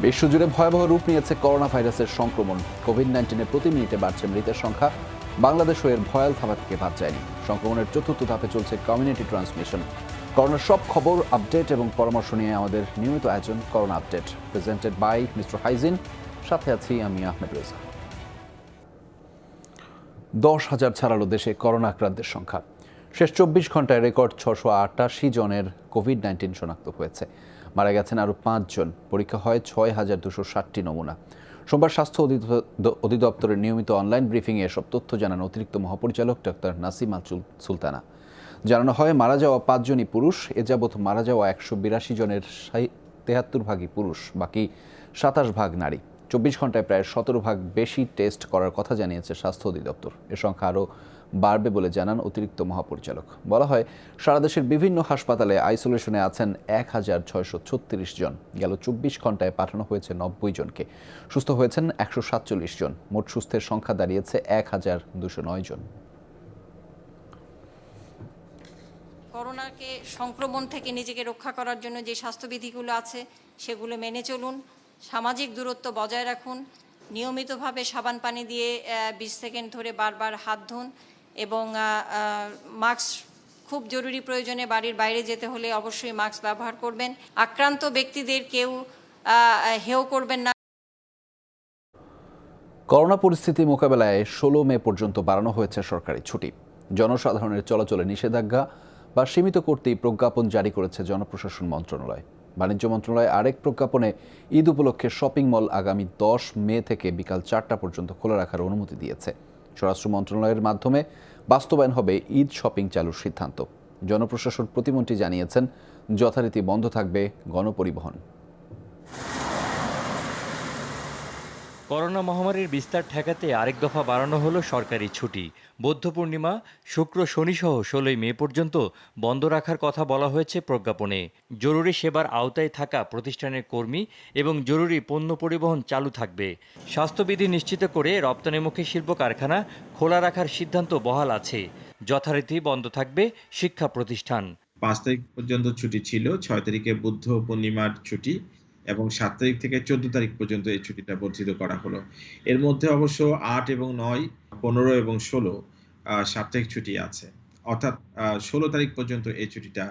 বিশ্বজুড়ে ভয়াবহ রূপ নিয়েছে করোনা ভাইরাসের সংক্রমণ। কোভিড-19 প্রতি মিনিটে বাড়ছে মৃতের সংখ্যা। বাংলাদেশও এর ভয়াল থাবা থেকে বাদ যায়নি। সংক্রমণের চতুর্থ ধাপে চলছে কমিউনিটি ট্রান্সমিশন। করোনার সব খবর, আপডেট এবং পরামর্শ নিয়ে আমাদের নিয়মিত আয়োজন corona update, presented by mister hygiene. সাথে আছি আমি আহমেদ রেজা। 10,000 ছাড়ালো দেশে করোনা আক্রান্তের সংখ্যা। শেষ 24 ঘন্টায় রেকর্ড 688 জনের কোভিড-19 শনাক্ত হয়েছে। মারা গেছেন আরও 5 জন। পরীক্ষা হয় 6,260টি নমুনা। সোমবার স্বাস্থ্য অধিদপ্তরের নিয়মিত অনলাইন ব্রিফিংয়ে এসব তথ্য জানান অতিরিক্ত মহাপরিচালক ডক্টর নাসিমা সুলতানা। জানানো হয়, মারা যাওয়া 5 জনই পুরুষ। এ যাবৎ মারা যাওয়া 182 জনের 73 ভাগই পুরুষ, বাকি 27 ভাগ নারী। 24 ঘন্টায় প্রায় 17 ভাগ বেশি টেস্ট করার কথা জানিয়েছে স্বাস্থ্য অধিদপ্তর। এ সংখ্যা আরও বাড়বে বলে জানান অতিরিক্ত মহাপরিচালক। বলা হয়, সারা দেশের বিভিন্ন হাসপাতালে আইসোলেশনে আছেন 1,636 জন। গেল 24 ঘন্টায় পাঠানো হয়েছে 90 জনকে। সুস্থ হয়েছেন 147 জন। মোট সুস্থের সংখ্যা দাঁড়িয়েছে 1,209 জন। করোনাকে সংক্রমণ থেকে নিজেকে রক্ষা করার জন্য যে স্বাস্থ্যবিধিগুলো আছে সেগুলো মেনে চলুন। সামাজিক দূরত্ব বজায় রাখুন। নিয়মিতভাবে সাবান পানি দিয়ে 20 সেকেন্ড ধরে বারবার হাত ধুন এবং মাস্ক, খুব জরুরি প্রয়োজনে বাড়ির বাইরে যেতে হলে অবশ্যই মাস্ক ব্যবহার করবেন। আক্রান্ত ব্যক্তিদের কেউ হেয় করবেন না। করোনা পরিস্থিতি মোকাবেলায় 16 মে পর্যন্ত বাড়ানো হয়েছে সরকারি ছুটি। জনসাধারণের চলাচলে নিষেধাজ্ঞা বা সীমিত করতেই প্রজ্ঞাপন জারি করেছে জনপ্রশাসন মন্ত্রণালয়। বাণিজ্য মন্ত্রণালয় আরেক প্রজ্ঞাপনে ঈদ উপলক্ষে শপিং মল আগামী 10 মে থেকে বিকাল 4টা পর্যন্ত খোলা রাখার অনুমতি দিয়েছে। স্বরাষ্ট্র মন্ত্রণালয়ের মাধ্যমে বাস্তবায়ন হবে ঈদ শপিং চালুর সিদ্ধান্ত। জনপ্রশাসন প্রতিমন্ত্রী জানিয়েছেন, যথারীতি বন্ধ থাকবে গণপরিবহন। করোনা মহামারীর বিস্তার ঠেকাতে আরেক দফা বাড়ানো হলো সরকারি ছুটি। বৌদ্ধ পূর্ণিমা, শুক্র, শনিসহ 16 মে পর্যন্ত বন্ধ রাখার কথা বলা হয়েছে প্রজ্ঞাপনে। জরুরি সেবার আওতায় থাকা প্রতিষ্ঠানের কর্মী এবং জরুরি পণ্য পরিবহন চালু থাকবে। স্বাস্থ্যবিধি নিশ্চিত করে রপ্তানিমুখী শিল্প কারখানা খোলা রাখার সিদ্ধান্ত বহাল আছে। যথারীতি বন্ধ থাকবে শিক্ষা প্রতিষ্ঠান। 5 তারিখ পর্যন্ত ছুটি ছিল, 6 তারিখে বুদ্ধ পূর্ণিমার ছুটি এবং 7 তারিখ থেকে 14 তারিখ পর্যন্ত এই ছুটিটা বর্ধিত করা হলো। এর মধ্যে অবশ্য 8 এবং 9, 15 এবং 16 সাপ্তাহিক ছুটি আছে, অর্থাৎ 16 তারিখ পর্যন্ত এই ছুটিটা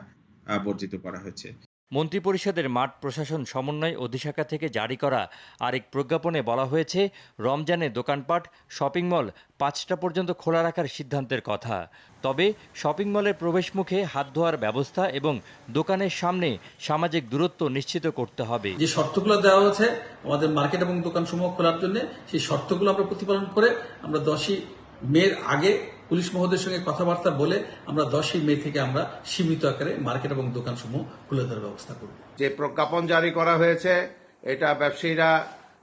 বর্ধিত করা হয়েছে। মন্ত্রিপরিষদের মাঠ প্রশাসন সমন্বয় অধিশাখা থেকে জারি করা আরেক প্রজ্ঞাপনে বলা হয়েছে, রমজানে দোকানপাট, শপিং মল 5টা পর্যন্ত খোলা রাখার সিদ্ধান্তের কথা। তবে শপিং মলের প্রবেশমুখে হাত ধোয়ার ব্যবস্থা এবং দোকানের সামনে সামাজিক দূরত্ব নিশ্চিত করতে হবে। যে শর্তগুলো দেওয়া হয়েছে আমাদের মার্কেট এবং দোকানসমূহ খোলার জন্য, সেই শর্তগুলো আমরা প্রতিপালন করে আমরা 10ই মের আগে পুলিশ মহোদয়ের সঙ্গে কথাবার্তা বলে আমরা 10ই মে থেকে আমরা সীমিত আকারে মার্কেট এবং দোকানসমূহ খুলে দেওয়ার ব্যবস্থা করব। যে প্রজ্ঞাপন জারি করা হয়েছে, এটা ব্যবসায়ীরা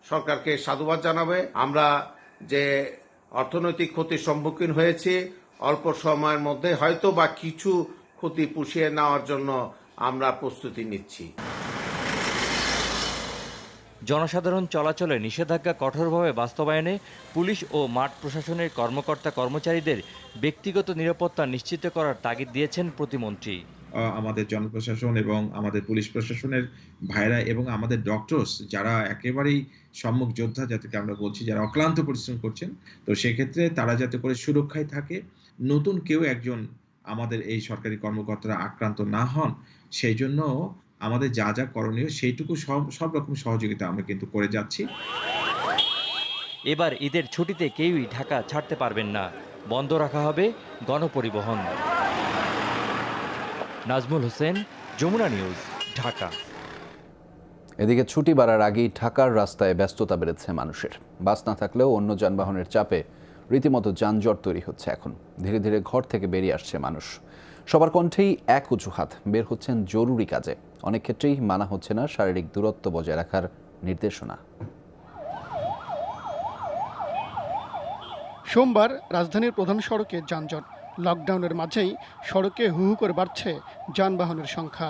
সরকারকে সাধুবাদ জানাবে। আমরা যে অর্থনৈতিক ক্ষতির সম্মুখীন হয়েছি, অল্প সময়ের মধ্যে হয়তো বা কিছু ক্ষতি পুষিয়ে নেওয়ার জন্য আমরা প্রস্তুতি নিচ্ছি। জনসাধারণ চলাচলে নিষেধাজ্ঞা কঠোরভাবে বাস্তবায়নে পুলিশ ও মাঠ প্রশাসনের কর্মকর্তা কর্মচারীদের ব্যক্তিগত নিরাপত্তা নিশ্চিত করার তাগিদ দিয়েছেন প্রতিমন্ত্রী। আমাদের জনপ্রশাসন এবং আমাদের পুলিশ প্রশাসনের ভাইরা এবং আমাদের ডক্টরস, যারা একেবারেই সম্মুখ যোদ্ধা যাদেরকে আমরা বলছি, যারা অক্লান্ত পরিশ্রম করছেন, তো সেক্ষেত্রে তারা যাতে করে সুরক্ষায় থাকে, নতুন কেউ একজন আমাদের এই সরকারি কর্মকর্তারা আক্রান্ত না হন, সেই জন্য আমাদের যা যা করণীয় সেইটুকু সব রকম সহযোগিতা আমরা কিন্তু করে যাচ্ছি। এবার ঈদের ছুটিতে কেউই ঢাকা ছাড়তে পারবেন না। বন্ধ রাখা হবে গণপরিবহন। নাজমুল হোসেন, যমুনা নিউজ, ঢাকা। এদিকে ছুটি বাড়ার আগেই ঢাকার রাস্তায় ব্যস্ততা বেড়েছে মানুষের। বাস না থাকলেও অন্য যানবাহনের চাপে রীতিমতো যানজট তৈরি হচ্ছে। এখন ধীরে ধীরে ঘর থেকে বেরিয়ে আসছে মানুষ। সবার কণ্ঠেই এক অজুহাত, বের হচ্ছেন জরুরি কাজে। অনেক ক্ষেত্রেই মানা হচ্ছে না শারীরিক দূরত্ব বজায় রাখার নির্দেশনা। সোমবার রাজধানীর প্রধান সড়কে যানজট। লকডাউনের মাঝেই সড়কে হু হু করে বাড়ছে যানবাহনের সংখ্যা।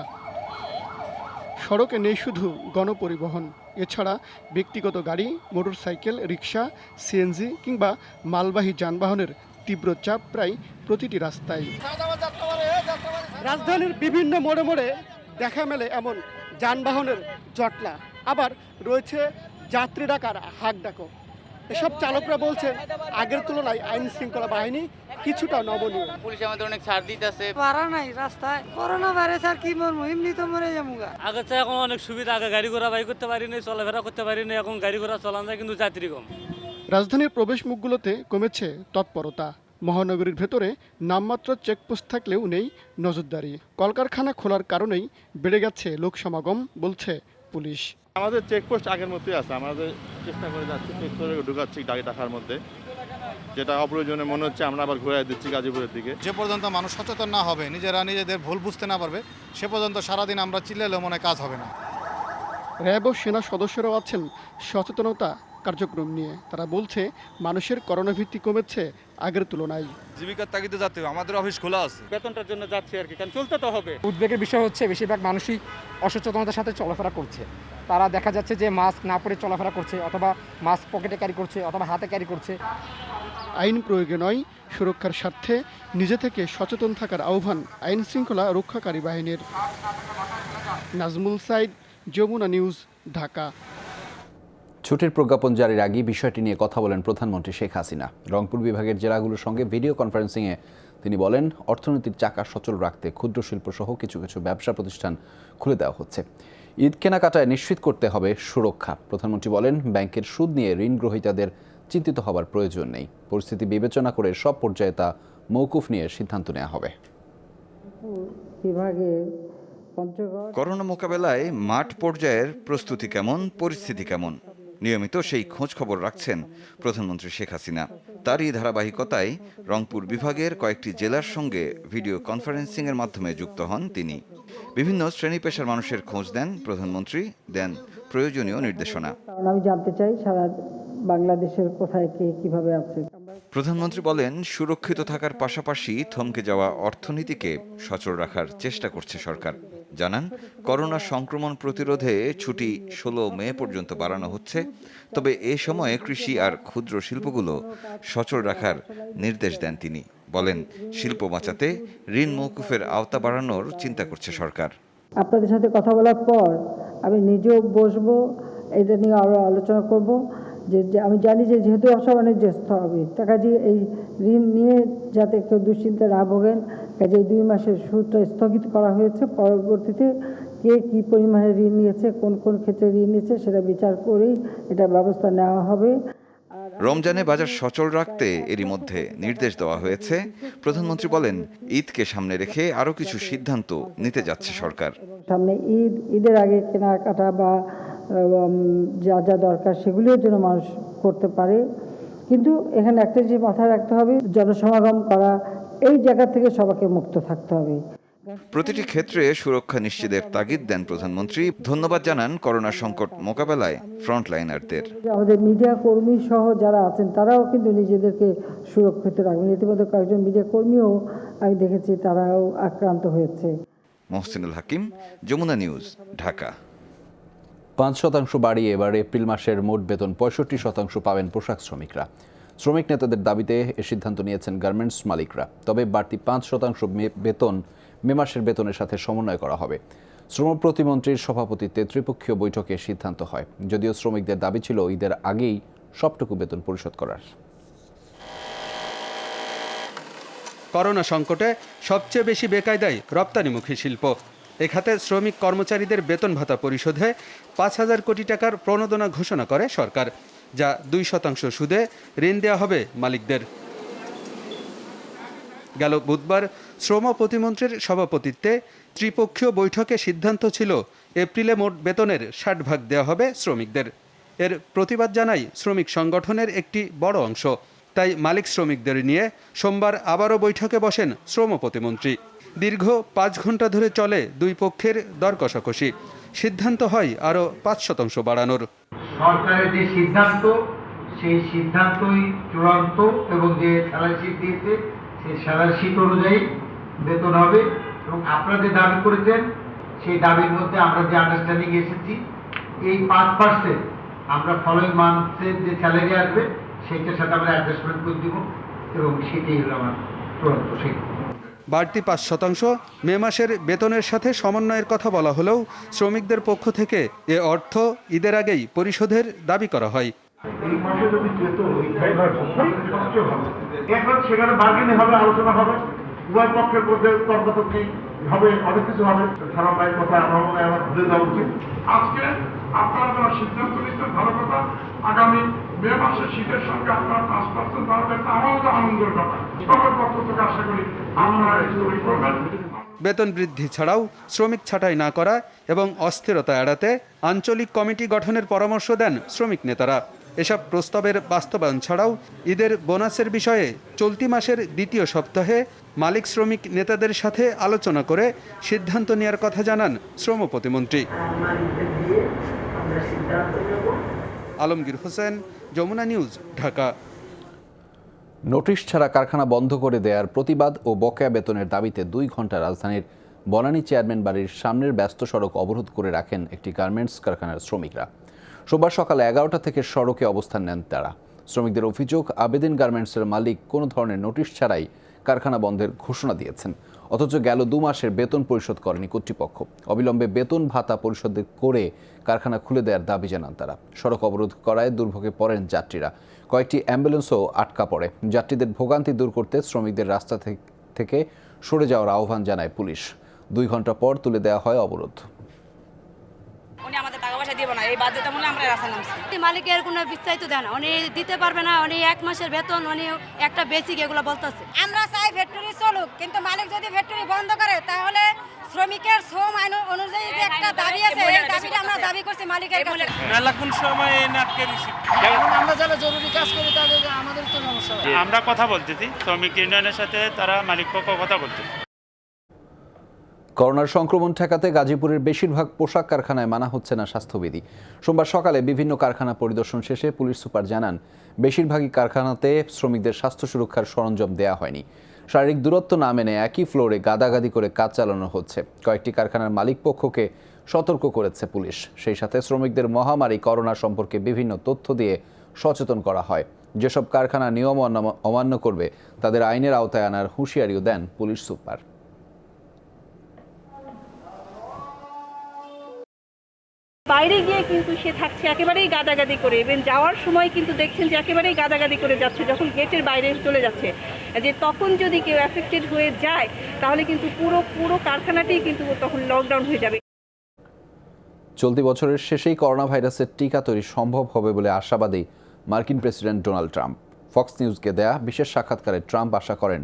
সড়কে নেই শুধু গণপরিবহন, এছাড়া ব্যক্তিগত গাড়ি, মোটরসাইকেল, রিকশা, সিএনজি কিংবা মালবাহী যানবাহনের তীব্র চাপ প্রায় প্রতিটি রাস্তায়। রাজধানীর বিভিন্ন মোড়ে মোড়ে দেখা মেলে এমন যানবাহনের জটলা। আবার রয়েছে যাত্রী ডাকার হাক ডাকও। এসব চালকরা বলছেন আগের তুলনায় আইন শৃঙ্খলা বাহিনী কিছুটা নমনীয়। পুলিশ আমাদের অনেক ছাড় দিতেছে। পারা নাই রাস্তায় করোনা ভাইরাস আর কি মরমু, এমনি তো মরে যাবো। আগে তো এখন অনেক সুবিধা, আগে গাড়ি ঘোড়া বাই করতে পারি না, চলাফেরা করতে পারি না, এখন গাড়ি ঘোড়া চলান যায় কিন্তু যাত্রী কম। রাজধানীর প্রবেশ মুখগুলোতে কমেছে তৎপরতা। মহানগরীর ভেতরে নামমাত্র চেকপোস্ট থাকলেও নেই নজরদারি। কলকারখানা খোলার কারণেই বেড়ে গেছে লোক সমাগম বলছে পুলিশ। আমাদের চেকপোস্ট আগের মতোই আছে, আমাদের চেষ্টা করে যাচ্ছি, চেক করে ঢুকাচ্ছি গাড়ি টাকার মধ্যে, যেটা অপ্রয়োজনে মনে হচ্ছে আমরা আবার ঘুরে দিচ্ছি গাজীপুরের দিকে। যে পর্যন্ত মানুষ সচেতন না হবে, নিজেরা নিজেদের ভুল বুঝতে না পারবে, সে পর্যন্ত সারাদিন আমরা চিল্লালেও মনে কাজ হবে না। র্যাব ও সেনা সদস্যরাও আছেন সচেতনতা কার্যক্রম নিয়ে। তারা বলছে মানুষের করোনা ভীতি কমেছে আগের তুলনায়। জীবিকার তাগিদে যাতে আমাদের অফিস খোলা আছে, বেতনটার জন্য যাচ্ছি আর কি, কারণ চলতে তো হবে। উদ্বেগের বিষয় হচ্ছে বেশিরভাগ মানুষই অসচেতনতার সাথে চলাফেরা করছে। তারা দেখা যাচ্ছে যে মাস্ক না পরে চলাফেরা করছে, অথবা মাস্ক পকেটে ক্যারি করছে, অথবা হাতে ক্যারি করছে। আইন প্রয়োগে নয়, সুরক্ষার স্বার্থে নিজে থেকে সচেতন থাকার আহ্বান আইন শৃঙ্খলা রক্ষাকারী বাহিনীর। নাজমুল সাইদ, যমুনা নিউজ, ঢাকা। ছুটির প্রজ্ঞাপন জারির আগে বিষয়টি নিয়ে কথা বলেন প্রধানমন্ত্রী শেখ হাসিনা। রংপুর বিভাগের জেলাগুলোর সঙ্গে ভিডিও কনফারেন্সিংয়ে তিনি বলেন, অর্থনীতির চাকা সচল রাখতে ক্ষুদ্র শিল্প সহ কিছু কিছু ব্যবসা প্রতিষ্ঠান খুলে দেওয়া হচ্ছে। ঈদ কেনাকাটায় নিশ্চিত করতে হবে সুরক্ষা। প্রধানমন্ত্রী বলেন, ব্যাংকের সুদ নিয়ে ঋণ গ্রহীতাদের চিন্তিত হবার প্রয়োজন নেই। পরিস্থিতি বিবেচনা করে সব পর্যায়ে তা মওকুফ নিয়ে সিদ্ধান্ত নেওয়া হবে। করোনা মোকাবেলায় মাঠ পর্যায়ের প্রস্তুতি কেমন, পরিস্থিতি কেমন, নিয়মিত সেই খোঁজ খবর রাখছেন প্রধানমন্ত্রী শেখ হাসিনা। তারই ধারাবাহিকতায় রংপুর বিভাগের কয়েকটি জেলার সঙ্গে ভিডিও কনফারেন্সিংয়ের মাধ্যমে যুক্ত হন তিনি। বিভিন্ন শ্রেণী পেশার মানুষের খোঁজ দেন প্রধানমন্ত্রী, দেন প্রয়োজনীয় নির্দেশনা। আমি জানতে চাই সারা বাংলাদেশের কোথায় কে কিভাবে আছে। প্রধানমন্ত্রী বলেন, সুরক্ষিত থাকার পাশাপাশি থমকে যাওয়া অর্থনীতিকে সচল রাখার চেষ্টা করছে সরকার। জানান, করোনা সংক্রমণ প্রতিরোধে ছুটি 16 মে পর্যন্ত বাড়ানো হচ্ছে। তবে এ সময়ে কৃষি আর ক্ষুদ্র শিল্পগুলো সচল রাখার নির্দেশ দেন তিনি। বলেন, শিল্প বাঁচাতে ঋণ মওকুফের আওতা বাড়ানোর চিন্তা করছে সরকার। আপনাদের সাথে কথা বলার পর আমি নিজেও বসবো, এটা নিয়ে আরও আলোচনা করব। যে আমি জানি যে যেহেতু ব্যবসা বাণিজ্য স্থগিত, তা কাজে এই ঋণ নিয়ে যাতে কেউ দুশ্চিন্তা না ভোগেন, কাজে এই 2 মাসের সুদটা স্থগিত করা হয়েছে। পরবর্তীতে কে কী পরিমাণে ঋণ নিয়েছে, কোন কোন ক্ষেত্রে ঋণ নিয়েছে, সেটা বিচার করেই এটা ব্যবস্থা নেওয়া হবে। রমজানে বাজার সচল রাখতে এরই মধ্যে নির্দেশ দেওয়া হয়েছে। প্রধানমন্ত্রী বলেন, ঈদকে সামনে রেখে আরও কিছু সিদ্ধান্ত নিতে যাচ্ছে সরকার। সামনে ঈদের আগে কেনাকাটা বা যা যা দরকার সেগুলির জন্য মানুষ করতে পারে, কিন্তু এখানে একটা জিনিস মাথায় রাখতে হবে, জনসমাগম করা এই জায়গা থেকে সবাইকে মুক্ত থাকতে হবে। প্রতিটি ক্ষেত্রে সুরক্ষা নিশ্চিতের তাগিদ দেন প্রধানমন্ত্রী। ধন্যবাদ জানান করোনা সংকট মোকাবেলায় ফ্রন্টলাইনারদের। আমাদের মিডিয়া কর্মী সহ যারা আছেন তারাও কিন্তু নিজেদেরকে সুরক্ষিত রাখবেন। ইতিমধ্যে কয়েকজন মিডিয়া কর্মীও আমি দেখেছি তারাও আক্রান্ত হয়েছে। মহসিনুল হাকিম, যমুনা নিউজ, ঢাকা। 5% বাড়িয়ে এবার এপ্রিল মাসের মোট বেতন 65% পাবেন পোশাক শ্রমিকরা। শ্রমিক নেতাদের দাবিতে এ সিদ্ধান্ত নিয়েছেন গার্মেন্টস মালিকরা। তবে বাড়তি 5% বেতন মে মাসের বেতনের সাথে সমন্বয় করা হবে। শ্রম প্রতিমন্ত্রীর সভাপতিত্বে ত্রিপক্ষীয় বৈঠকে সিদ্ধান্ত হয়। যদিও শ্রমিকদের দাবি ছিল ঈদের আগেই সবটুকু বেতন পরিশোধ করার। করোনা সংকটে সবচেয়ে বেশি বেকায়দায় রপ্তানিমুখী শিল্প। এ খাতে শ্রমিক কর্মচারীদের বেতন ভাতা পরিশোধে 5,000 কোটি টাকার প্রণোদনা ঘোষণা করে সরকার, যা 2% সুদে ঋণ দেওয়া হবে মালিকদের। গেল বুধবার শ্রম প্রতিমন্ত্রীর সভাপতিত্বে ত্রিপক্ষীয় বৈঠকে সিদ্ধান্ত ছিল এপ্রিলে মোট বেতনের 60% দেওয়া হবে শ্রমিকদের। এর প্রতিবাদ জানায় শ্রমিক সংগঠনের একটি বড় অংশ। তাই মালিক শ্রমিকদের নিয়ে সোমবার আবারও বৈঠকে বসেন শ্রম প্রতিমন্ত্রী। দীর্ঘ 5 ঘন্টা ধরে চলে দুই পক্ষের দর কষাকষি। সিদ্ধান্ত হয় আরও 5% বাড়ানোর। সরকারের যে সিদ্ধান্ত, সেই সিদ্ধান্তই চূড়ান্ত এবং যে স্যালারি শিট দিয়েছে সেই স্যালারি শিট অনুযায়ী বেতন হবে। এবং আপনারা যে দাবি করেছেন সেই দাবির মধ্যে আমরা যে আন্ডারস্ট্যান্ডিং এসেছি, এই 5% আমরা ফলোইং মান্থের যে স্যালারি আসবে সেইটার সাথে আমরা অ্যাডজাস্টমেন্ট করে দিব এবং সেটাই হলো আমার চূড়ান্ত সিদ্ধান্ত। বাড়তি ৫% মে মাসের বেতনের সাথে সমন্বয়ের কথা বলা হলেও শ্রমিকদের পক্ষ থেকে এ অর্থ ঈদের আগেই পরিশোধের দাবি করা হয়। এই মাসে যদি যেত এখন সেখানে বার্গেনিং হবে, আলোচনা হবে, উভয় পক্ষের মধ্যে তর্কাতর্কি হবে, অনেক কিছু হবে। খারাপ ভাইয়ের কথা আমার মনে হয় ভুলে যাওয়া উচিত। আজকে আপনারা যারা সিদ্ধান্ত নিচ্ছেন ভালো কথা, আগামী মে মাসে শীতের সঙ্গে আপনারা 5% বাড়াবেন, আমারও তো আনন্দের কথা। সবার পক্ষ থেকে আশা করি আপনারা এই করবেন। বেতন বৃদ্ধি ছাড়াও শ্রমিক ছাঁটাই না করা এবং অস্থিরতা এড়াতে আঞ্চলিক কমিটি গঠনের পরামর্শ দেন শ্রমিক নেতারা। এসব প্রস্তাবের বাস্তবায়ন ছাড়াও ঈদের বোনাসের বিষয়ে চলতি মাসের দ্বিতীয় সপ্তাহে মালিক শ্রমিক নেতাদের সাথে আলোচনা করে সিদ্ধান্ত নেওয়ার কথা জানান শ্রম প্রতিমন্ত্রী। আলমগীর হোসেন, যমুনা নিউজ, ঢাকা। নোটিশ ছাড়া কারখানা বন্ধ করে দেওয়ার প্রতিবাদ ও বকেয়া বেতনের দাবিতে 2 ঘন্টা রাজধানীর বনানী চেয়ারম্যান বাড়ির সামনের ব্যস্ত সড়ক অবরোধ করে রাখেন একটি গার্মেন্টস কারখানার শ্রমিকরা। সোমবার সকাল 11টা থেকে সড়কে অবস্থান নেন তারা। শ্রমিকদের অভিযোগ, আবেদিন গার্মেন্টসের মালিক কোনো ধরনের নোটিশ ছাড়াই কারখানা বন্ধের ঘোষণা দিয়েছেন, অথচ গেল 2 মাসের বেতন পরিশোধ করেনি কর্তৃপক্ষ। অবিলম্বে বেতন ভাতা পরিশোধ করে কারখানা খুলে দেওয়ার দাবি জানান তারা। সড়ক অবরোধ করায় দুর্ভোগে পড়েন যাত্রীরা। কয়েকটি অ্যাম্বুলেন্সও আটকা পড়ে। যাত্রীদের ভোগান্তি দূর করতে শ্রমিকদের রাস্তা থেকে সরে যাওয়ার আহ্বান জানায় পুলিশ। 2 ঘন্টা পর তুলে দেওয়া হয় অবরোধ। উনি আমাদের টাকা পয়সা দিব না, এই বাধ্যতামূলক আমরা রাস্তা নামছি। মালিকের কোনো বিস্তারিত দেয় না, উনি দিতে পারবে না, উনি 1 মাসের বেতন, উনি একটা বেসিক এগুলো বলতেছে। আমরা চাই ফ্যাক্টরি চলুক, কিন্তু মালিক যদি ফ্যাক্টরি বন্ধ করে তাহলে শ্রমিকের শ্রম আইন অনুযায়ী যে একটা দাবি আছে, এই দাবিটা আমরা দাবি করছি মালিকের কাছে। মেলা কোন সময় আটকে দিছি, আমরা যারা জরুরি কাজ করি তাদের আমাদের তো সমস্যা। আমরা কথা বলতেছি শ্রমিক ইউনিয়নের সাথে, তারা মালিক পক্ষ কথা বলতেছে। করোনার সংক্রমণ ঠেকাতে গাজীপুরের বেশিরভাগ পোশাক কারখানায় মানা হচ্ছে না স্বাস্থ্যবিধি। সোমবার সকালে বিভিন্ন কারখানা পরিদর্শন শেষে পুলিশ সুপার জানান, বেশিরভাগই কারখানাতে শ্রমিকদের স্বাস্থ্য সুরক্ষার সরঞ্জাম দেয়া হয়নি। শারীরিক দূরত্ব না মেনে একই ফ্লোরে গাদাগাদি করে কাজ চালানো হচ্ছে। কয়েকটি কারখানার মালিক পক্ষকে সতর্ক করেছে পুলিশ। সেই সাথে শ্রমিকদের মহামারী করোনা সম্পর্কে বিভিন্ন তথ্য দিয়ে সচেতন করা হয়। যেসব কারখানা নিয়ম অমান্য করবে তাদের আইনের আওতায় আনার হুঁশিয়ারিও দেন পুলিশ সুপার। বাইরে গিয়ে কিন্তু সে থাকছে একেবারেই গাদাগাদি করে, এবং যাওয়ার সময় কিন্তু দেখছেন যে একেবারেই গাদাগাদি করে যাচ্ছে। যখন গেটের বাইরে চলে যাচ্ছে, যে তখন যদি কেউ অ্যাফেক্টেড হয়ে যায় তাহলে কিন্তু পুরো কারখানাটি কিন্তু তখন লকডাউন হয়ে যাবে। চলতি বছরের শেষেই করোনা ভাইরাসের টিকা তৈরি সম্ভব হবে বলে আশাবাদী মার্কিন প্রেসিডেন্ট ডোনাল্ড ট্রাম্প। ফক্স নিউজকে দেয়া বিশেষ সাক্ষাৎকারে ট্রাম্প আশা করেন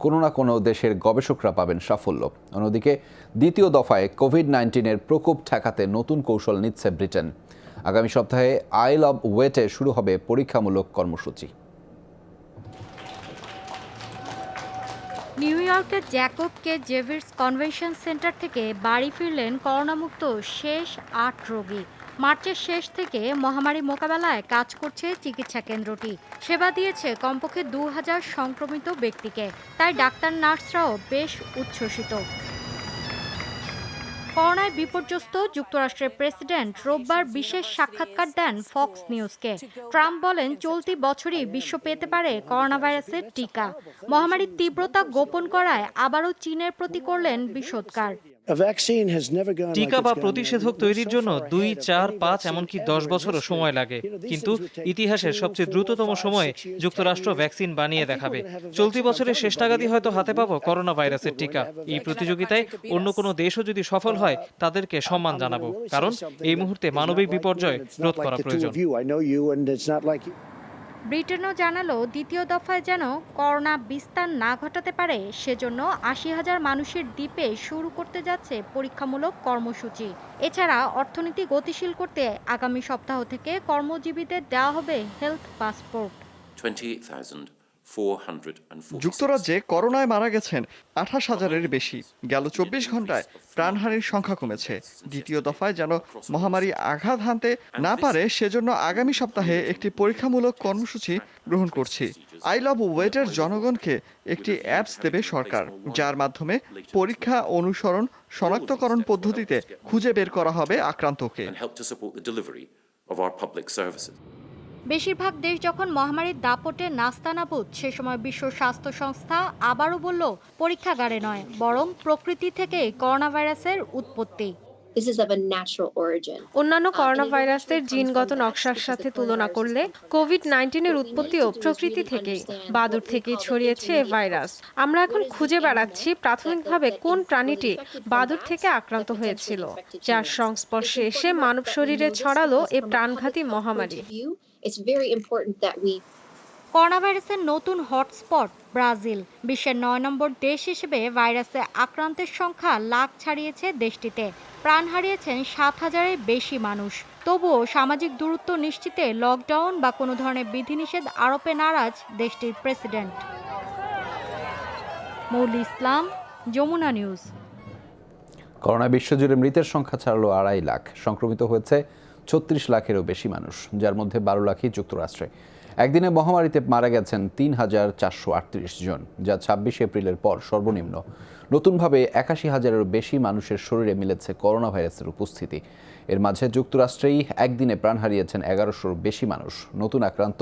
কোনো না কোনো দেশের গবেষকরা পাবেন সাফল্য। অন্যদিকে দ্বিতীয় দফায় কোভিড-19-এর প্রকোপ ঠেকাতে নতুন কৌশল নিচ্ছে ব্রিটেন। আগামী সপ্তাহে আইল অব ওয়েটে শুরু হবে পরীক্ষামূলক কর্মসূচি। নিউ ইয়র্কের জ্যাকব কে জেভিয়ার্স কনভেনশন সেন্টার থেকে বাড়ি ফিরলেন করোনামুক্ত শেষ 8 রোগী। মার্চের শেষ থেকে মহামারী মোকাবেলায় কাজ করছে চিকিৎসা কেন্দ্রটি। সেবা দিয়েছে কমপক্ষে 2000 সংক্রমিত ব্যক্তিকে। তাই ডাক্তার নার্সরাও বেশ উচ্ছ্বসিত। করোনায় বিপর্যস্ত যুক্তরাষ্ট্রের প্রেসিডেন্ট রোববার বিশেষ সাক্ষাৎকার দেন ফক্স নিউজকে। ট্রাম্প বলেন, চলতি বছরই বিশ্ব পেতে পারে করোনা ভাইরাসের টিকা। মহামারীর তীব্রতা গোপন করায় আবারও চীনের প্রতি করলেন বিষোদগার। টিকা বা প্রতিষেধক তৈরির জন্য 2, 4, 5 এমনকি 10 বছরও সময় লাগে, কিন্তু ইতিহাসের সবচেয়ে দ্রুততম সময়ে যুক্তরাষ্ট্র ভ্যাকসিন বানিয়ে দেখাবে। চলতি বছরের শেষ নাগাদই হয়তো হাতে পাবো করোনা ভাইরাসের টিকা। এই প্রতিযোগিতায় অন্য কোনো দেশও যদি সফল হয় তাদেরকে সম্মান জানাবো, কারণ এই মুহূর্তে মানবিক বিপর্যয় রোধ করা প্রয়োজন। ব্রিটেনও জানালো, দ্বিতীয় দফায় যেন করোনা বিস্তার না ঘটাতে পারে সেজন্য 80,000 মানুষের দ্বীপে শুরু করতে যাচ্ছে পরীক্ষামূলক কর্মসূচি। এছাড়া অর্থনীতি গতিশীল করতে আগামী সপ্তাহ থেকে কর্মজীবীদের দেওয়া হবে হেলথ পাসপোর্ট। যুক্তরাজ্যে করোনায় মারা গেছেন 28,000-এর বেশি। গেল 24 ঘন্টায় প্রাণহানির সংখ্যা কমেছে। দ্বিতীয় দফায় যেন মহামারী আঘাত হানতে না পারে সেজন্য আগামী সপ্তাহে একটি পরীক্ষামূলক কর্মসূচি গ্রহণ করছি। আইল অব ওয়েটের জনগণকে একটি অ্যাপস দেবে সরকার, যার মাধ্যমে পরীক্ষা, অনুসরণ, শনাক্তকরণ পদ্ধতিতে খুঁজে বের করা হবে আক্রান্তকে। বেশিরভাগ দেশ যখন মহামারীর দাপটে নাস্তানাবুদ, সে সময় বিশ্ব স্বাস্থ্য সংস্থা আবারও বলল পরীক্ষাগারে নয়, বরং প্রকৃতি থেকে করোনা ভাইরাসের উৎপত্তি। অন্যান্য করোনা ভাইরাসের জিনগত নকশার সাথে তুলনা করলে কোভিড-19-এর উৎপত্তিও প্রকৃতি থেকেই। বাদুড় থেকেই ছড়িয়েছে এ ভাইরাস। আমরা এখন খুঁজে বেড়াচ্ছি প্রাথমিকভাবে কোন প্রাণীটি বাদুড় থেকে আক্রান্ত হয়েছিল, যার সংস্পর্শে এসে মানব শরীরে ছড়ালো এ প্রাণঘাতী মহামারী। করোনা ভাইরাসের নতুন হটস্পট ব্রাজিল। বিশ্বের 9 নম্বর দেশ হিসেবে ভাইরাসে আক্রান্তের সংখ্যা লাখ ছাড়িয়েছে দেশটিতে। প্রাণ হারিয়েছেন 7,000-এর বেশি মানুষ। তবুও সামাজিক দূরত্ব নিশ্চিতে লকডাউন বা কোনো ধরনের বিধিনিষেধ আরোপে নারাজ দেশটির প্রেসিডেন্ট। মৌলি ইসলাম, যমুনা নিউজ। করোনা বিশ্বজুড়ে মৃতের সংখ্যা ছাড়লো 2.5 লাখ। সংক্রমিত হয়েছে 36 লাখেরও বেশি মানুষ, যার মধ্যে 12 লাখই যুক্তরাষ্ট্রে। একদিনে মহামারীতে মারা গেছেন 3,438 জন, যা 26 এপ্রিলের পর সর্বনিম্ন। নতুনভাবে 81,000-এরও বেশি মানুষের শরীরে মিলেছে করোনা ভাইরাসের উপস্থিতি। এর মাঝে যুক্তরাষ্ট্রেই একদিনে প্রাণ হারিয়েছেন 1100-র বেশি মানুষ, নতুন আক্রান্ত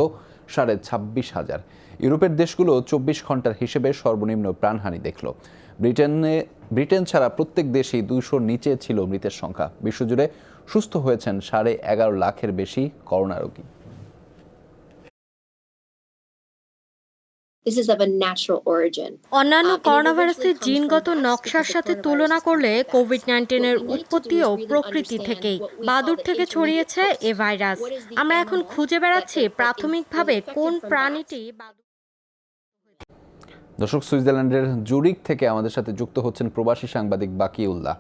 26,500। ইউরোপের দেশগুলো 24 ঘন্টার হিসেবে সর্বনিম্ন প্রাণহানি দেখল। ব্রিটেন ছাড়া প্রত্যেক দেশেই 200-র নিচে ছিল মৃতের সংখ্যা। বিশ্বজুড়ে সুস্থ হয়েছেন 11.5 লাখের বেশি করোনা রোগী। অন্যান্য করোনা ভাইরাসের জিনগত নকশার সাথে তুলনা করলে কোভিড-19-এর উৎপত্তিও প্রকৃতি থেকেই। বাদুড় থেকে ছড়িয়েছে এ ভাইরাস। আমরা এখন খুঁজে বেড়াচ্ছি প্রাথমিকভাবে কোন প্রাণীটি। দর্শক, সুইজারল্যান্ডের জুরিক থেকে আমাদের সাথে যুক্ত হচ্ছেন প্রবাসী সাংবাদিক বাকিউল্লাহ।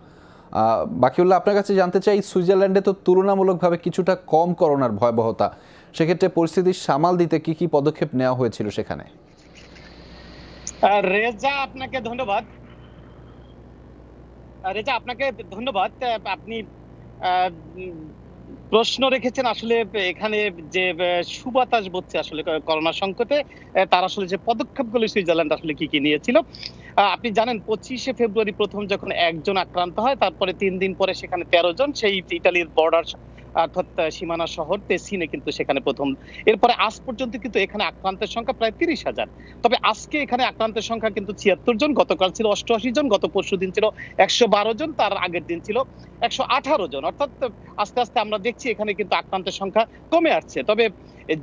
বাকিউল্লাহ, আপনার কাছে জানতে চাই, সুইজারল্যান্ডে তো তুলনামূলকভাবে কিছুটা কম করোনার ভয়াবহতা, সেক্ষেত্রে পরিস্থিতি সামাল দিতে কি কি পদক্ষেপ নেওয়া হয়েছিল সেখানে? রেজা, আপনাকে ধন্যবাদ। আপনি প্রশ্ন রেখেছেন। আসলে এখানে যে সুবাতাস বলছে আসলে করোনা সংকটে, তার আসলে যে পদক্ষেপগুলো সুইজারল্যান্ড আসলে কি কি নিয়েছিল। আপনি জানেন 25শে ফেব্রুয়ারি প্রথম যখন একজন আক্রান্ত হয়, তারপরে 3 দিন পরে সেখানে 13 জন, সেই ইটালির বর্ডার অর্থাৎ সীমানা শহর তেসিনে কিন্তু সেখানে প্রথম। এরপরে আজ পর্যন্ত কিন্তু এখানে আক্রান্তের সংখ্যা প্রায় 30,000। তবে আজকে এখানে আক্রান্তের সংখ্যা কিন্তু 76 জন, গতকাল ছিল 88 জন, গত পরশু দিন ছিল 112 জন, তার আগের দিন ছিল 118 জন। অর্থাৎ আস্তে আস্তে আমরা দেখছি এখানে কিন্তু আক্রান্তের সংখ্যা কমে আসছে। তবে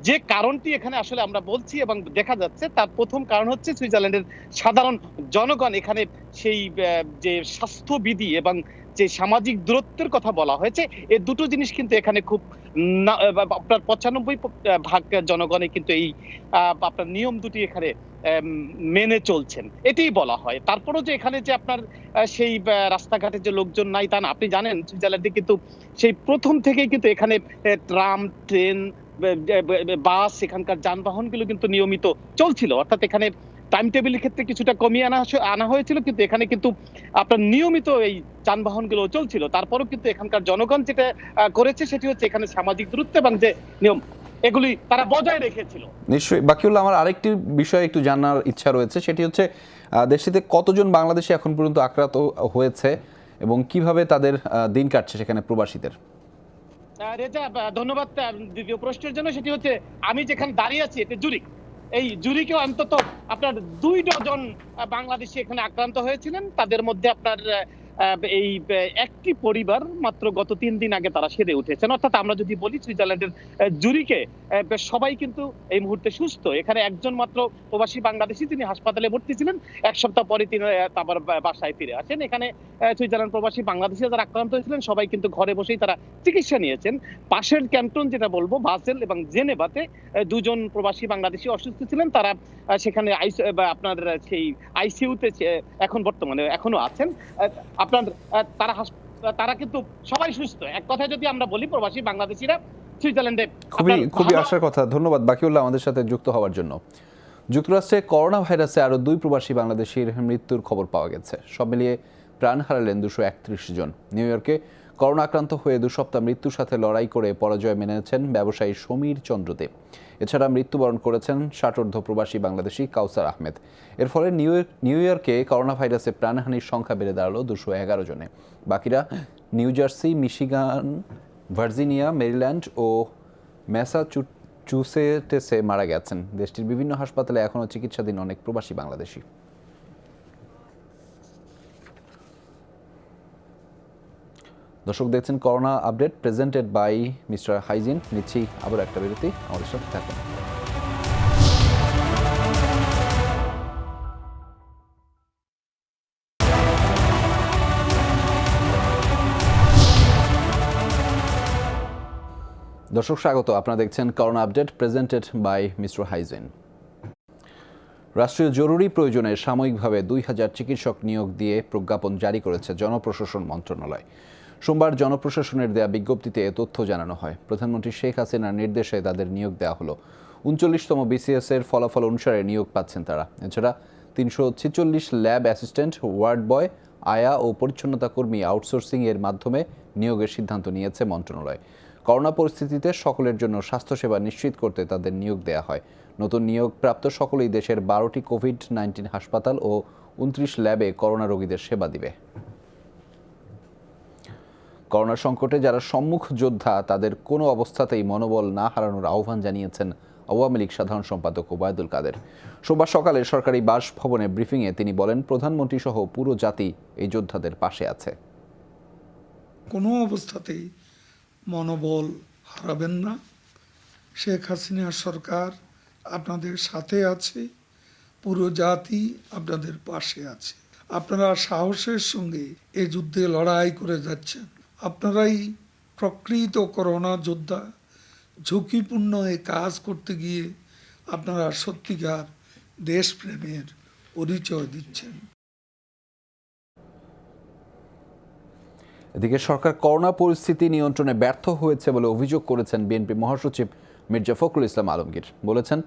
যে কারণটি এখানে আসলে আমরা বলছি এবং দেখা যাচ্ছে, তার প্রথম কারণ হচ্ছে সুইজারল্যান্ডের সাধারণ জনগণ এখানে সেই যে স্বাস্থ্যবিধি এবং যে সামাজিক দূরত্বের কথা বলা হয়েছে, এই দুটো জিনিস কিন্তু এখানে খুব আপনার 95% জনগণে কিন্তু এই আপনার নিয়ম দুটি এখানে মেনে চলছেন, এটাই বলা হয়। তারপরেও যে এখানে যে আপনার সেই রাস্তাঘাটে যে লোকজন নাই তা না। আপনি জানেন সুইজারল্যান্ডে কিন্তু সেই প্রথম থেকেই কিন্তু এখানে ট্রাম, ট্রেন, বাস, এখানকার যানবাহনগুলো কিন্তু নিয়মিত চলছিল। অর্থাৎ এখানে টাইম টেবিলের ক্ষেত্রে কিছুটা কমিয়ে আনা হয়েছিল, কিন্তু এখানে কিন্তু আপনার নিয়মিত এই যানবাহনগুলো চলছিল। তারপরেও কিন্তু এখানকার জনগণ যেটা করেছে সেটি হচ্ছে এখানে সামাজিক দূরত্ব এবং যে নিয়ম, এগুলি তারা বজায় রেখেছিল। নিশ্চয়ই বাকিউল্লাহ, আমার আরেকটি বিষয় একটু জানার ইচ্ছা রয়েছে, সেটি হচ্ছে দেশটিতে কতজন বাংলাদেশি এখন পর্যন্ত আক্রান্ত হয়েছে এবং কিভাবে তাদের দিন কাটছে সেখানে প্রবাসীদের। রেজা, ধন্যবাদ দ্বিতীয় প্রশ্নের জন্য। সেটি হচ্ছে আমি যেখানে দাঁড়িয়ে আছি এটা জুরিক। এই জুরিকে অন্তত আপনার 2 ডজন বাংলাদেশি এখানে আক্রান্ত হয়েছিলেন। তাদের মধ্যে আপনার এই একটি পরিবার মাত্র গত 3 দিন আগে তারা সেরে উঠেছেন। অর্থাৎ আমরা যদি বলি সুইজারল্যান্ডের জুরিকে সবাই কিন্তু এই মুহূর্তে সুস্থ। এখানে একজন মাত্র প্রবাসী বাংলাদেশি, তিনি হাসপাতালে ভর্তি ছিলেন, 1 সপ্তাহ পরে তিনি আবার বাসায় ফিরে আসেন। এখানে সুইজারল্যান্ড প্রবাসী বাংলাদেশি যারা আক্রান্ত হয়েছিলেন সবাই কিন্তু ঘরে বসেই তারা চিকিৎসা নিয়েছেন। পাশের ক্যান্টন যেটা বলবো বাসেল এবং জেনেভাতে 2 জন প্রবাসী বাংলাদেশি অসুস্থ ছিলেন, তারা সেখানে আপনার সেই আইসিইউতে এখন বর্তমানে এখনো আছেন। আপনার তারা কিন্তু সবাই সুস্থ। এক কথায় যদি আমরা বলি প্রবাসী বাংলাদেশিরা সুইজারল্যান্ডে খুবই আশার কথা। ধন্যবাদ বাকিউল্লাহ আমাদের সাথে যুক্ত হওয়ার জন্য। যুক্তরাষ্ট্রে করোনা ভাইরাসে আরও 2 প্রবাসী বাংলাদেশির মৃত্যুর খবর পাওয়া গেছে। সব মিলিয়ে প্রাণ হারালেন 231 জন। নিউ ইয়র্কে করোনা আক্রান্ত হয়ে 2 সপ্তাহ মৃত্যুর সাথে লড়াই করে পরাজয় মেনেছেন ব্যবসায়ী সমীর চন্দ্রদেব। এছাড়া মৃত্যুবরণ করেছেন 60 প্রবাসী বাংলাদেশি কাউসার আহমেদ। এর ফলে নিউ ইয়র্কে করোনা ভাইরাসে প্রাণহানির সংখ্যা বেড়ে দাঁড়ালো 211 জনে। বাকিরা New Jersey, Michigan, Virginia, Maryland ও ম্যাসাচুসেটসে মারা গেছেন। দেশটির বিভিন্ন হাসপাতালে এখনও চিকিৎসাধীন অনেক প্রবাসী বাংলাদেশি। দর্শক দেখছেন corona update presented by mister hygiene. নিচ্ছি আবার একটা বিরতি, আমাদের সাথে থাকুন। দর্শক স্বাগত, আপনারা দেখছেন corona update presented by mister hygiene. রাষ্ট্রীয় জরুরি প্রয়োজনে সাময়িকভাবে 2000 চিকিৎসক নিয়োগ দিয়ে প্রজ্ঞাপন জারি করেছে জনপ্রশাসন মন্ত্রণালয়। সোমবার জনপ্রশাসনের দেয়া বিজ্ঞপ্তিতে এ তথ্য জানানো হয়। প্রধানমন্ত্রী শেখ হাসিনার নির্দেশে তাদের নিয়োগ দেওয়া হলো। 39তম BCS এর ফলাফল অনুসারে নিয়োগ পাচ্ছেন তারা। এছাড়া 346 ল্যাব অ্যাসিস্ট্যান্ট, ওয়ার্ড বয়, আয়া ও পরিচ্ছন্নতা কর্মী আউটসোর্সিং এর মাধ্যমে নিয়োগের সিদ্ধান্ত নিয়েছে মন্ত্রণালয়। করোনা পরিস্থিতিতে সকলের জন্য স্বাস্থ্যসেবা নিশ্চিত করতে তাদের নিয়োগ দেওয়া হয়। নতুন নিয়োগপ্রাপ্ত সকলেই দেশের 12টি কোভিড-19 হাসপাতাল ও 29 ল্যাবে করোনা রোগীদের সেবা দিবে। করোনা সংকটে যারা সম্মুখ যোদ্ধা তাদের কোনো অবস্থাতেই মনোবল না হারানোর আহ্বান জানিয়েছেন আওয়ামী লীগ সাধারণ সম্পাদক ওবায়দুল কাদের। সোমবার সকালে সরকারি বাসভবনে ব্রিফিংয়ে তিনি বলেন, প্রধানমন্ত্রী সহ পুরো জাতি এই যোদ্ধাদের পাশে আছে। কোনো অবস্থাতেই মনোবল হারাবেন না। শেখ হাসিনা সরকার আপনাদের সাথে আছে, পুরো জাতি আপনাদের পাশে আছে। আপনারা সাহসের সঙ্গে এই যুদ্ধে লড়াই করে যাচ্ছেন। আপনারাই প্রকৃত করোনা যোদ্ধা। ঝুঁকিপূর্ণ এই কাজ করতে গিয়ে আপনারা সত্যিকার দেশপ্রেমের পরিচয় দিচ্ছেন। এদিকে সরকার করোনা পরিস্থিতি নিয়ন্ত্রণে ব্যর্থ হয়েছে বলে অভিযোগ করেছেন বিএনপি মহাসচিব মির্জা ফখরুল ইসলাম আলমগীর। বলেছেন,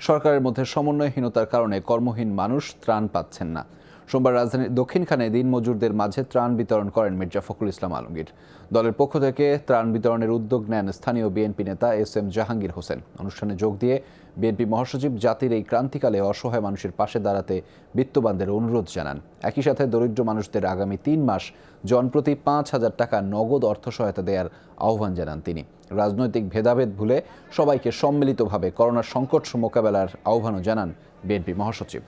সরকারের মধ্যে সমন্বয়হীনতার কারণে কর্মহীন মানুষ ত্রাণ পাচ্ছেন না। সোমবার রাজধানীর দক্ষিণখানে দিনমজুরদের মাঝে ত্রাণ বিতরণ করেন মির্জা ফখরুল ইসলাম আলমগীর। দলের পক্ষ থেকে ত্রাণ বিতরণের উদ্যোগ নেন স্থানীয় বিএনপি নেতা SM জাহাঙ্গীর হোসেন। অনুষ্ঠানে যোগ দিয়ে বিএনপি মহাসচিব জাতির এই ক্রান্তিকালে অসহায় মানুষের পাশে দাঁড়াতে বিত্তবানদের অনুরোধ জানান। একই সাথে দরিদ্র মানুষদের আগামী 3 মাস জনপ্রতি 5,000 টাকা নগদ অর্থ সহায়তা দেওয়ার আহ্বান জানান তিনি। রাজনৈতিক ভেদাভেদ ভুলে সবাইকে সম্মিলিতভাবে করোনা সংকট মোকাবেলার আহ্বানও জানান বিএনপি মহাসচিব।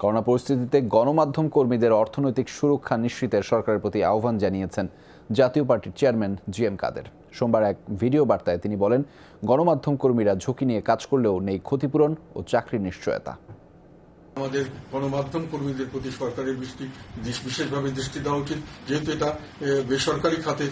করোনা পরিস্থিতিতে গণমাধ্যম কর্মীদের অর্থনৈতিক সুরক্ষা নিশ্চিতের সরকারের প্রতি আহ্বান জানিয়েছেন জাতীয় পার্টির চেয়ারম্যান GM কাদের। সোমবার এক ভিডিও বার্তায় তিনি বলেন, গণমাধ্যম কর্মীরা ঝুঁকি নিয়ে কাজ করলেও নেই ক্ষতিপূরণ ও চাকরির নিশ্চয়তা। আমাদের গণমাধ্যম কর্মীদের প্রতি সরকারের বিশেষভাবে দৃষ্টি দেওয়া উচিত, যেহেতু এটা বেসরকারি খাতে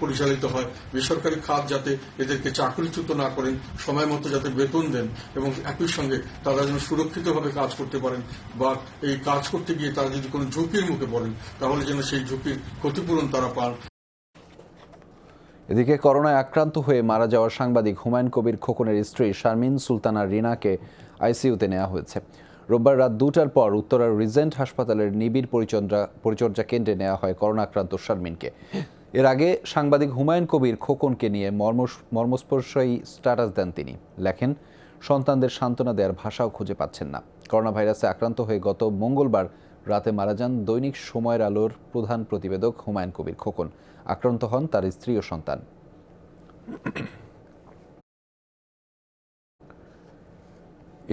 পরিচালিত হয়। বেসরকারি খাত যাতে এদেরকে চাকরিচ্যুত না করেন, সময় মতো যাতে বেতন দেন এবং একই সঙ্গে তারা যেন সুরক্ষিতভাবে কাজ করতে পারেন, বা এই কাজ করতে গিয়ে তারা যদি কোনো ঝুঁকির মুখে পড়েন তাহলে যেন সেই ঝুঁকির ক্ষতিপূরণ তারা পান। এদিকে করোনায় আক্রান্ত হয়ে মারা যাওয়া সাংবাদিক হুমায়ুন কবির খোকনের স্ত্রী শারমিন সুলতানা রিনাকে ICUতে নেওয়া হয়েছে। রোববার রাত 2টার পর উত্তরার রিজেন্ট হাসপাতালের নিবিড় পরিচর্যা কেন্দ্রে নেওয়া হয় করোনা আক্রান্ত শারমিনকে। এর আগে সাংবাদিক হুমায়ুন কবির খোকনকে নিয়ে মর্মস্পর্শী স্ট্যাটাস দেন তিনি। লেখেন, সন্তানদের সান্ত্বনা দেওয়ার ভাষাও খুঁজে পাচ্ছেন না। করোনা ভাইরাসে আক্রান্ত হয়ে গত মঙ্গলবার রাতে মারা যান দৈনিক সময়ের আলোর প্রধান প্রতিবেদক হুমায়ুন কবির খোকন। আক্রান্ত হন তার স্ত্রী ও সন্তান।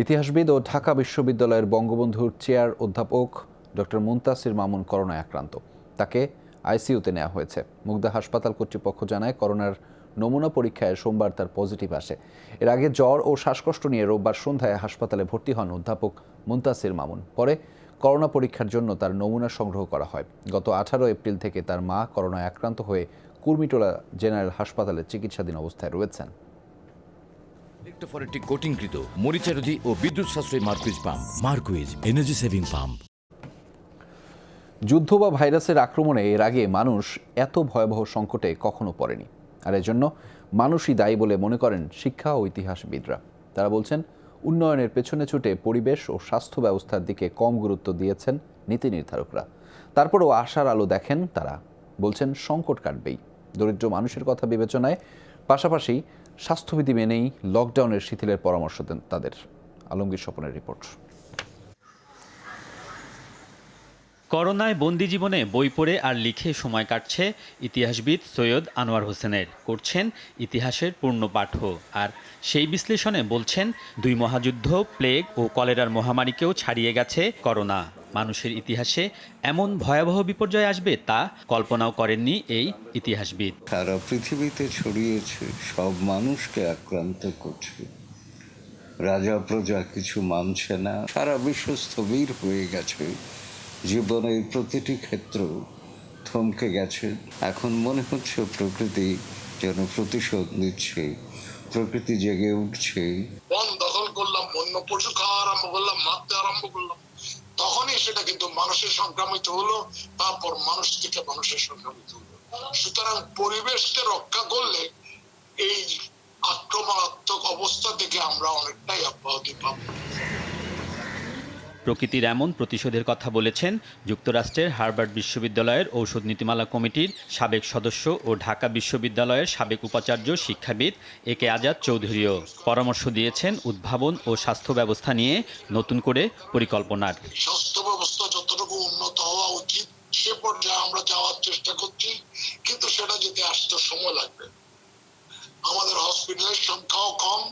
ইতিহাসবিদ ও ঢাকা বিশ্ববিদ্যালয়ের বঙ্গবন্ধুর চেয়ার অধ্যাপক ডক্টর মুনতাসির মামুন করোনায় আক্রান্ত। তাকে ICUতে নেওয়া হয়েছে। মুগদা হাসপাতাল কর্তৃপক্ষ জানায়, করোনার নমুনা পরীক্ষায় সোমবার তার পজিটিভ আসে। এর আগে জ্বর ও শ্বাসকষ্ট নিয়ে রোববার সন্ধ্যায় হাসপাতালে ভর্তি হন অধ্যাপক মুনতাসির মামুন। পরে করোনা পরীক্ষার জন্য তার নমুনা সংগ্রহ করা হয়। গত 18 এপ্রিল থেকে তার মা করোনায় আক্রান্ত হয়ে কুর্মিটোলা জেনারেল হাসপাতালে চিকিৎসাধীন অবস্থায় রয়েছেন। ইলেক্ট্রোফরেটিক কোটিংকৃত মরিচারোধী ও বিদ্যুৎ সাশ্রয়ী Marquis pump. Marquis energy saving pump. যুদ্ধ বা ভাইরাসের আক্রমণে এর আগে মানুষ এত ভয়াবহ সংকটে কখনো পড়েনি। আর এজন্য মানুষই দায়ী বলে মনে করেন শিক্ষা ও ইতিহাসবিদরা। তারা বলছেন, উন্নয়নের পেছনে ছুটে পরিবেশ ও স্বাস্থ্য ব্যবস্থার দিকে কম গুরুত্ব দিয়েছেন নীতি নির্ধারকরা। তারপরেও আশার আলো দেখেন তারা। বলছেন, সংকট কাটবেই। দরিদ্র মানুষের কথা বিবেচনায় পাশাপাশি স্বাস্থ্যবিধি মেনেই লকডাউনের শিথিলের পরামর্শ দেন তাদের। আলমগীর স্বপনের রিপোর্ট। করোনায় বন্দি জীবনে বই পড়ে আর লিখে সময় কাটছে ইতিহাসবিদ সৈয়দ আনোয়ার হোসেনের। করছেন ইতিহাসের পূর্ণ পাঠ্য। আর সেই বিশ্লেষণে বলছেন, 2 মহাযুদ্ধ, প্লেগ ও কলেরার মহামারীকেও ছাড়িয়ে গেছে করোনা। মানুষের ইতিহাসে এমন ভয়াবহ বিপর্যয় আসবে তা কল্পনাও করেননি এই ইতিহাসবিদ। সারা পৃথিবীতে ছড়িয়েছে, সব মানুষকে আক্রান্ত করছে। রাজা প্রজা কিছু মানছে না, সারা বিশ্ব স্থবির হয়ে গেছে। জীবনের প্রতিটি ক্ষেত্র থমকে গেছে। এখন মনে হচ্ছে প্রকৃতি যেন প্রতিশোধ নিচ্ছে, প্রকৃতি জেগে উঠছে। বন দখল করলাম, বন্য পশু খাওয়া আরম্ভ করলাম, মারতে আরম্ভ করলাম, তখনই সেটা কিন্তু মানুষের সংক্রামিত হলো, তারপর মানুষ থেকে মানুষের সংক্রামিত হলো। সুতরাং পরিবেশকে রক্ষা করলে এই আক্রমণাত্মক অবস্থা থেকে আমরা অনেকটাই অব্যাহতি পাব। প্রকৃতির এমন প্রতিশোধের কথা বলেছেন যুক্তরাষ্ট্রের হার্ভার্ড বিশ্ববিদ্যালয়ের ঔষধ নীতিমালা কমিটির সাবেক সদস্য ও ঢাকা বিশ্ববিদ্যালয়ের সাবেক উপাচার্য শিক্ষাবিদ একে আজাদ চৌধুরীও। পরামর্শ দিয়েছেন উদ্ভাবন ও স্বাস্থ্য ব্যবস্থা নিয়ে নতুন করে পরিকল্পনার। স্বাস্থ্য ব্যবস্থা যতটুকু উন্নত হওয়া উচিত সে পর্যায়ে আমরা যাওয়ার চেষ্টা করছি, কিন্তু সেটা যেতে আসতে সময় লাগবে। আমাদের হসপিটালের সংখ্যাও কম,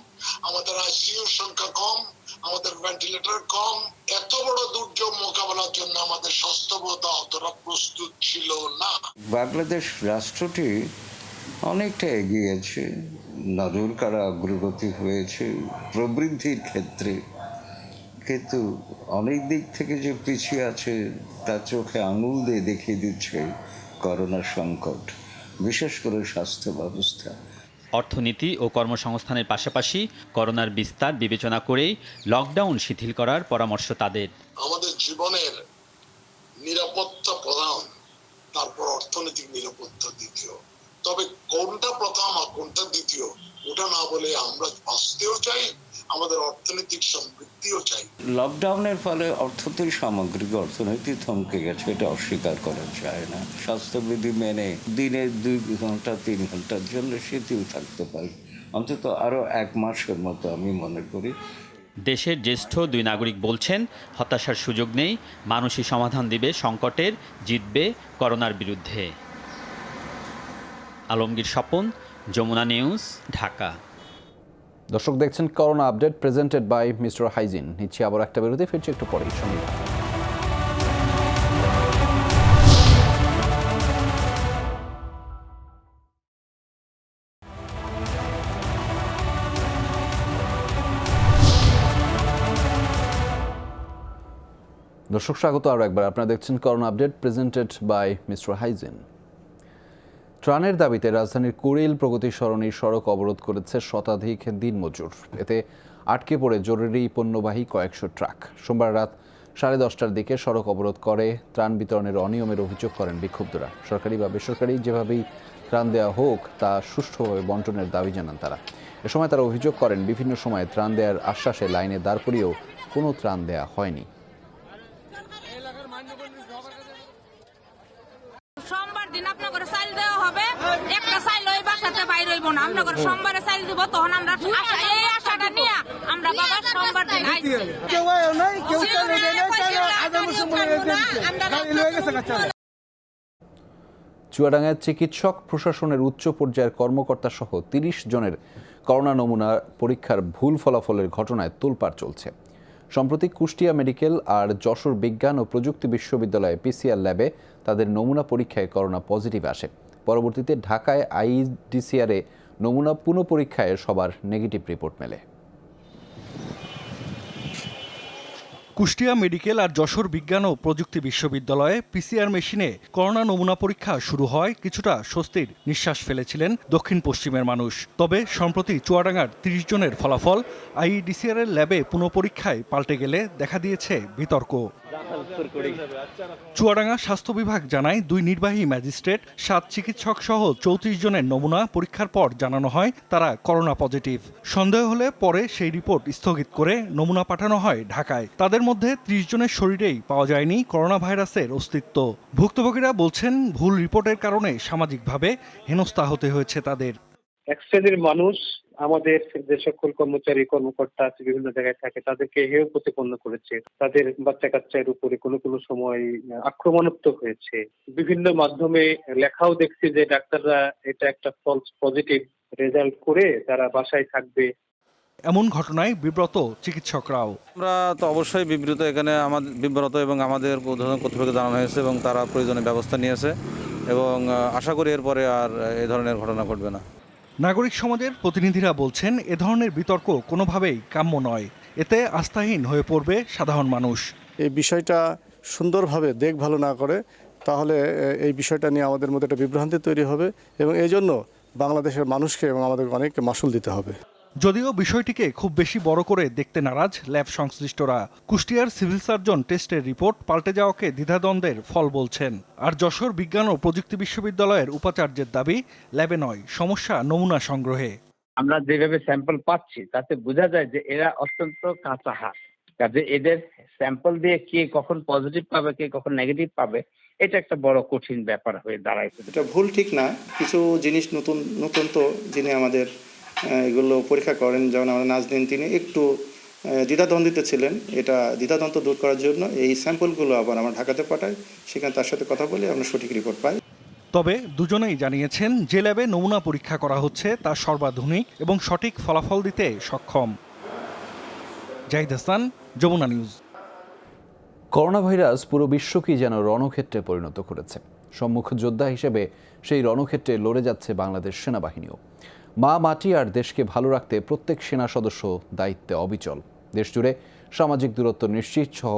আমাদের আইসিইউর সংখ্যা কম, আমাদের ভেন্টিলেটর কম। এত বড় দুর্যোগ মোকাবেলার জন্য আমাদের স্বাস্থ্য ব্যবস্থা অতটা প্রস্তুত ছিল না। বাংলাদেশ রাষ্ট্রটি অনেকটা এগিয়েছে, নজর কাড়া অগ্রগতি হয়েছে প্রবৃদ্ধির ক্ষেত্রে, কিন্তু অনেক দিক থেকে যে পিছিয়ে আছে তার চোখে আঙুল দিয়ে দেখিয়ে দিচ্ছে করোনা সংকট, বিশেষ করে স্বাস্থ্য ব্যবস্থা। অর্থনীতি ও কর্মসংস্থানের পাশাপাশি করোনার বিস্তার বিবেচনা করেই লকডাউন শিথিল করার পরামর্শ তাদের। আমাদের জীবনের নিরাপত্তা প্রধান, তারপর অর্থনৈতিক নিরাপত্তা দ্বিতীয়। তবে কোনটা প্রথম আর কোনটা দ্বিতীয় ওটা না বলে আমরা বাঁচতেও চাই, আমাদের অর্থনৈতিক সমৃদ্ধিও চাই। লকডাউনের ফলে সামগ্রিক অর্থনীতি থমকে গেছে, এটা অস্বীকার করা যায় না। স্বাস্থ্যবিধি মেনে দিনে 2 ঘন্টা 3 ঘন্টার জন্য শিথিল থাকতে পারে, অন্তত আরো 1 মাসের মতো আমি মনে করি। দেশের জ্যেষ্ঠ 2 নাগরিক বলছেন, হতাশার সুযোগ নেই, মানুষই সমাধান দিবে সংকটের, জিতবে করোনার বিরুদ্ধে। আলমগীর স্বপন, যমুনা নিউজ, ঢাকা। দর্শক দেখছেন corona update presented by mister hygiene. নিচ্ছি আবার একটা বিরতি, ফিরছি একটু পরেই। সঙ্গে দর্শক স্বাগত আরও একবার। আপনারা দেখছেন corona update presented by mister Hygiene. ত্রাণের দাবিতে রাজধানীর কুড়িল প্রগতি সরণির সড়ক অবরোধ করেছে শতাধিক দিনমজুর। এতে আটকে পড়ে জরুরি পণ্যবাহী কয়েকশো ট্রাক। সোমবার রাত 10:30টার দিকে সড়ক অবরোধ করে ত্রাণ বিতরণের অনিয়মের অভিযোগ করেন বিক্ষুব্ধরা। সরকারি বা বেসরকারি যেভাবেই ত্রাণ দেওয়া হোক তা সুষ্ঠুভাবে বন্টনের দাবি জানান তারা। এ সময় তারা অভিযোগ করেন, বিভিন্ন সময় ত্রাণ দেওয়ার আশ্বাসে লাইনে দাঁড় করিয়েও কোনো ত্রাণ দেওয়া হয়নি। সোমবার দিন আপনাদের চাইল দেওয়া হবে, একটা চাইল ওই বাসাতে বাইরে হইব না। আপনাদের সোমবারে চাইল দিব, তখন আমরা এই আশাটা নিয়ে আমরা বাবা সোমবার দিন চুয়াডাঙ্গায় চিকিৎসক প্রশাসনের উচ্চ পর্যায়ের কর্মকর্তা সহ 30 জনের করোনা নমুনা পরীক্ষার ভুল ফলাফলের ঘটনায় তোলপাড় চলছে। সম্প্রতি কুষ্টিয়া মেডিকেল আর যশোর বিজ্ঞান ও প্রযুক্তি বিশ্ববিদ্যালয়ে পিসিআর ল্যাবে তাদের নমুনা পরীক্ষায় করোনা পজিটিভ আসে। পরবর্তীতে ঢাকায় আইডিসিআরে নমুনা পুনঃপরীক্ষায় সবার নেগেটিভ রিপোর্ট মেলে। কুষ্টিয়া মেডিকেল আর যশোর বিজ্ঞান ও প্রযুক্তি বিশ্ববিদ্যালয়ে পিসিআর মেশিনে করোনা নমুনা পরীক্ষা শুরু হয় কিছুটা স্বস্তির নিঃশ্বাস ফেলেছিলেন দক্ষিণ পশ্চিমের মানুষ। তবে সম্প্রতি চুয়াডাঙ্গার 30 জনের ফলাফল আইডিসিআর এর ল্যাবে পুনঃপরীক্ষায় পাল্টে গেলে দেখা দিয়েছে বিতর্ক। চুয়াডাঙ্গা স্বাস্থ্য বিভাগ জানায় 2 নির্বাহী ম্যাজিস্ট্রেট, 7 চিকিৎসক সহ 34 জনের নমুনা পরীক্ষার পর জানানো হয় তারা করোনা পজিটিভ। সন্দেহ হলে পরে সেই রিপোর্ট স্থগিত করে নমুনা পাঠানো হয় ঢাকায়। তাদের মধ্যে 30 জনের শরীরেই পাওয়া যায়নি করোনা ভাইরাসের অস্তিত্ব। ভুক্তভোগীরা বলছেন, ভুল রিপোর্টের কারণে সামাজিকভাবে হেনস্থা হতে হয়েছে তাদের। এক শ্রেণীর মানুষ আমাদের যে সকল কর্মচারী কর্মকর্তা আছে বিভিন্ন জায়গায় থাকে তাদেরকে হেয় প্রতিপন্ন করেছে, তাদের বাচ্চা কাচ্চার উপরে কোনো কোনো সময় আক্রমণাত্মক হয়েছে। বিভিন্ন মাধ্যমে লেখাও দেখছি যে ডাক্তাররা এটা একটা ফলস পজিটিভ রেজাল্ট করে তারা বাসায় থাকবে। এমন ঘটনায় বিব্রত চিকিৎসকরাও। আমরা তো অবশ্যই বিব্রত, এখানে আমাদের বিব্রত এবং আমাদের কর্তৃপক্ষকে জানানো হয়েছে এবং তারা প্রয়োজনীয় ব্যবস্থা নিয়েছে এবং আশা করি এরপরে আর এই ধরনের ঘটনা ঘটবে না। নাগরিক সমাজের প্রতিনিধিরা বলছেন এ ধরনের বিতর্ক কোনোভাবেই কাম্য নয়, এতে আস্থাহীন হয়ে পড়বে সাধারণ মানুষ। এই বিষয়টা সুন্দরভাবে দেখভাল না করে তাহলে এই বিষয়টা নিয়ে আমাদের মধ্যে একটা বিভ্রান্তি তৈরি হবে এবং এই জন্য বাংলাদেশের মানুষকে এবং আমাদের অনেক মাসুল দিতে হবে। যদিও বিষয়টিকে খুব বেশি বড় করে দেখতে নারাজ ল্যাব সংশ্লিষ্টরা। কুষ্টিয়ার সিভিল সার্জন টেস্টের রিপোর্ট পাল্টে যাওয়াকে দ্বিধাদ্বন্দ্বের ফল বলছেন। আর যশোর বিজ্ঞান ও প্রযুক্তি বিশ্ববিদ্যালয়ের উপাচার্যের দাবি ল্যাবে নয়, সমস্যা নমুনা সংগ্রহে। আমরা যেভাবে স্যাম্পল পাচ্ছি তাতে বোঝা যায় যে এরা অত্যন্ত কাঁচা হাত, কাজে এদের স্যাম্পল দিয়ে কে কখন পজিটিভ পাবে কে কখন নেগেটিভ পাবে এটা একটা বড় কঠিন ব্যাপার হয়ে দাঁড়াইছে। এটা ভুল ঠিক না, কিছু জিনিস নতুন নতুন তো যিনি আমাদের এগুলো পরীক্ষা করেন, যেমন আমাদের নাজনীন, তিনি একটু দ্বিধাদ্বন্দ্বিতে ছিলেন। এটা দ্বিধাদ্বন্দ্ব দূর করার জন্য এই স্যাম্পলগুলো আবার আমরা ঢাকাতে পাঠাই, সেখানে তার সাথে কথা বলে আমরা সঠিক রিপোর্ট পাই। তবে দুজনেই জানিয়েছেন যে ল্যাবে নমুনা পরীক্ষা করা হচ্ছে তা সর্বাধুনিক এবং সঠিক ফলাফল দিতে সক্ষম। Zahid Hasan, Jamuna news. Corona virus পুরো বিশ্বকেই যেন রণক্ষেত্রে পরিণত করেছে। সম্মুখ যোদ্ধা হিসেবে সেই রণক্ষেত্রে লড়ে যাচ্ছে বাংলাদেশ সেনাবাহিনীও। মা মাটি আর দেশকে ভালো রাখতে প্রত্যেক সেনা সদস্য দায়িত্বে অবিচল। দেশজুড়ে সামাজিক দূরত্ব নিশ্চিত সহ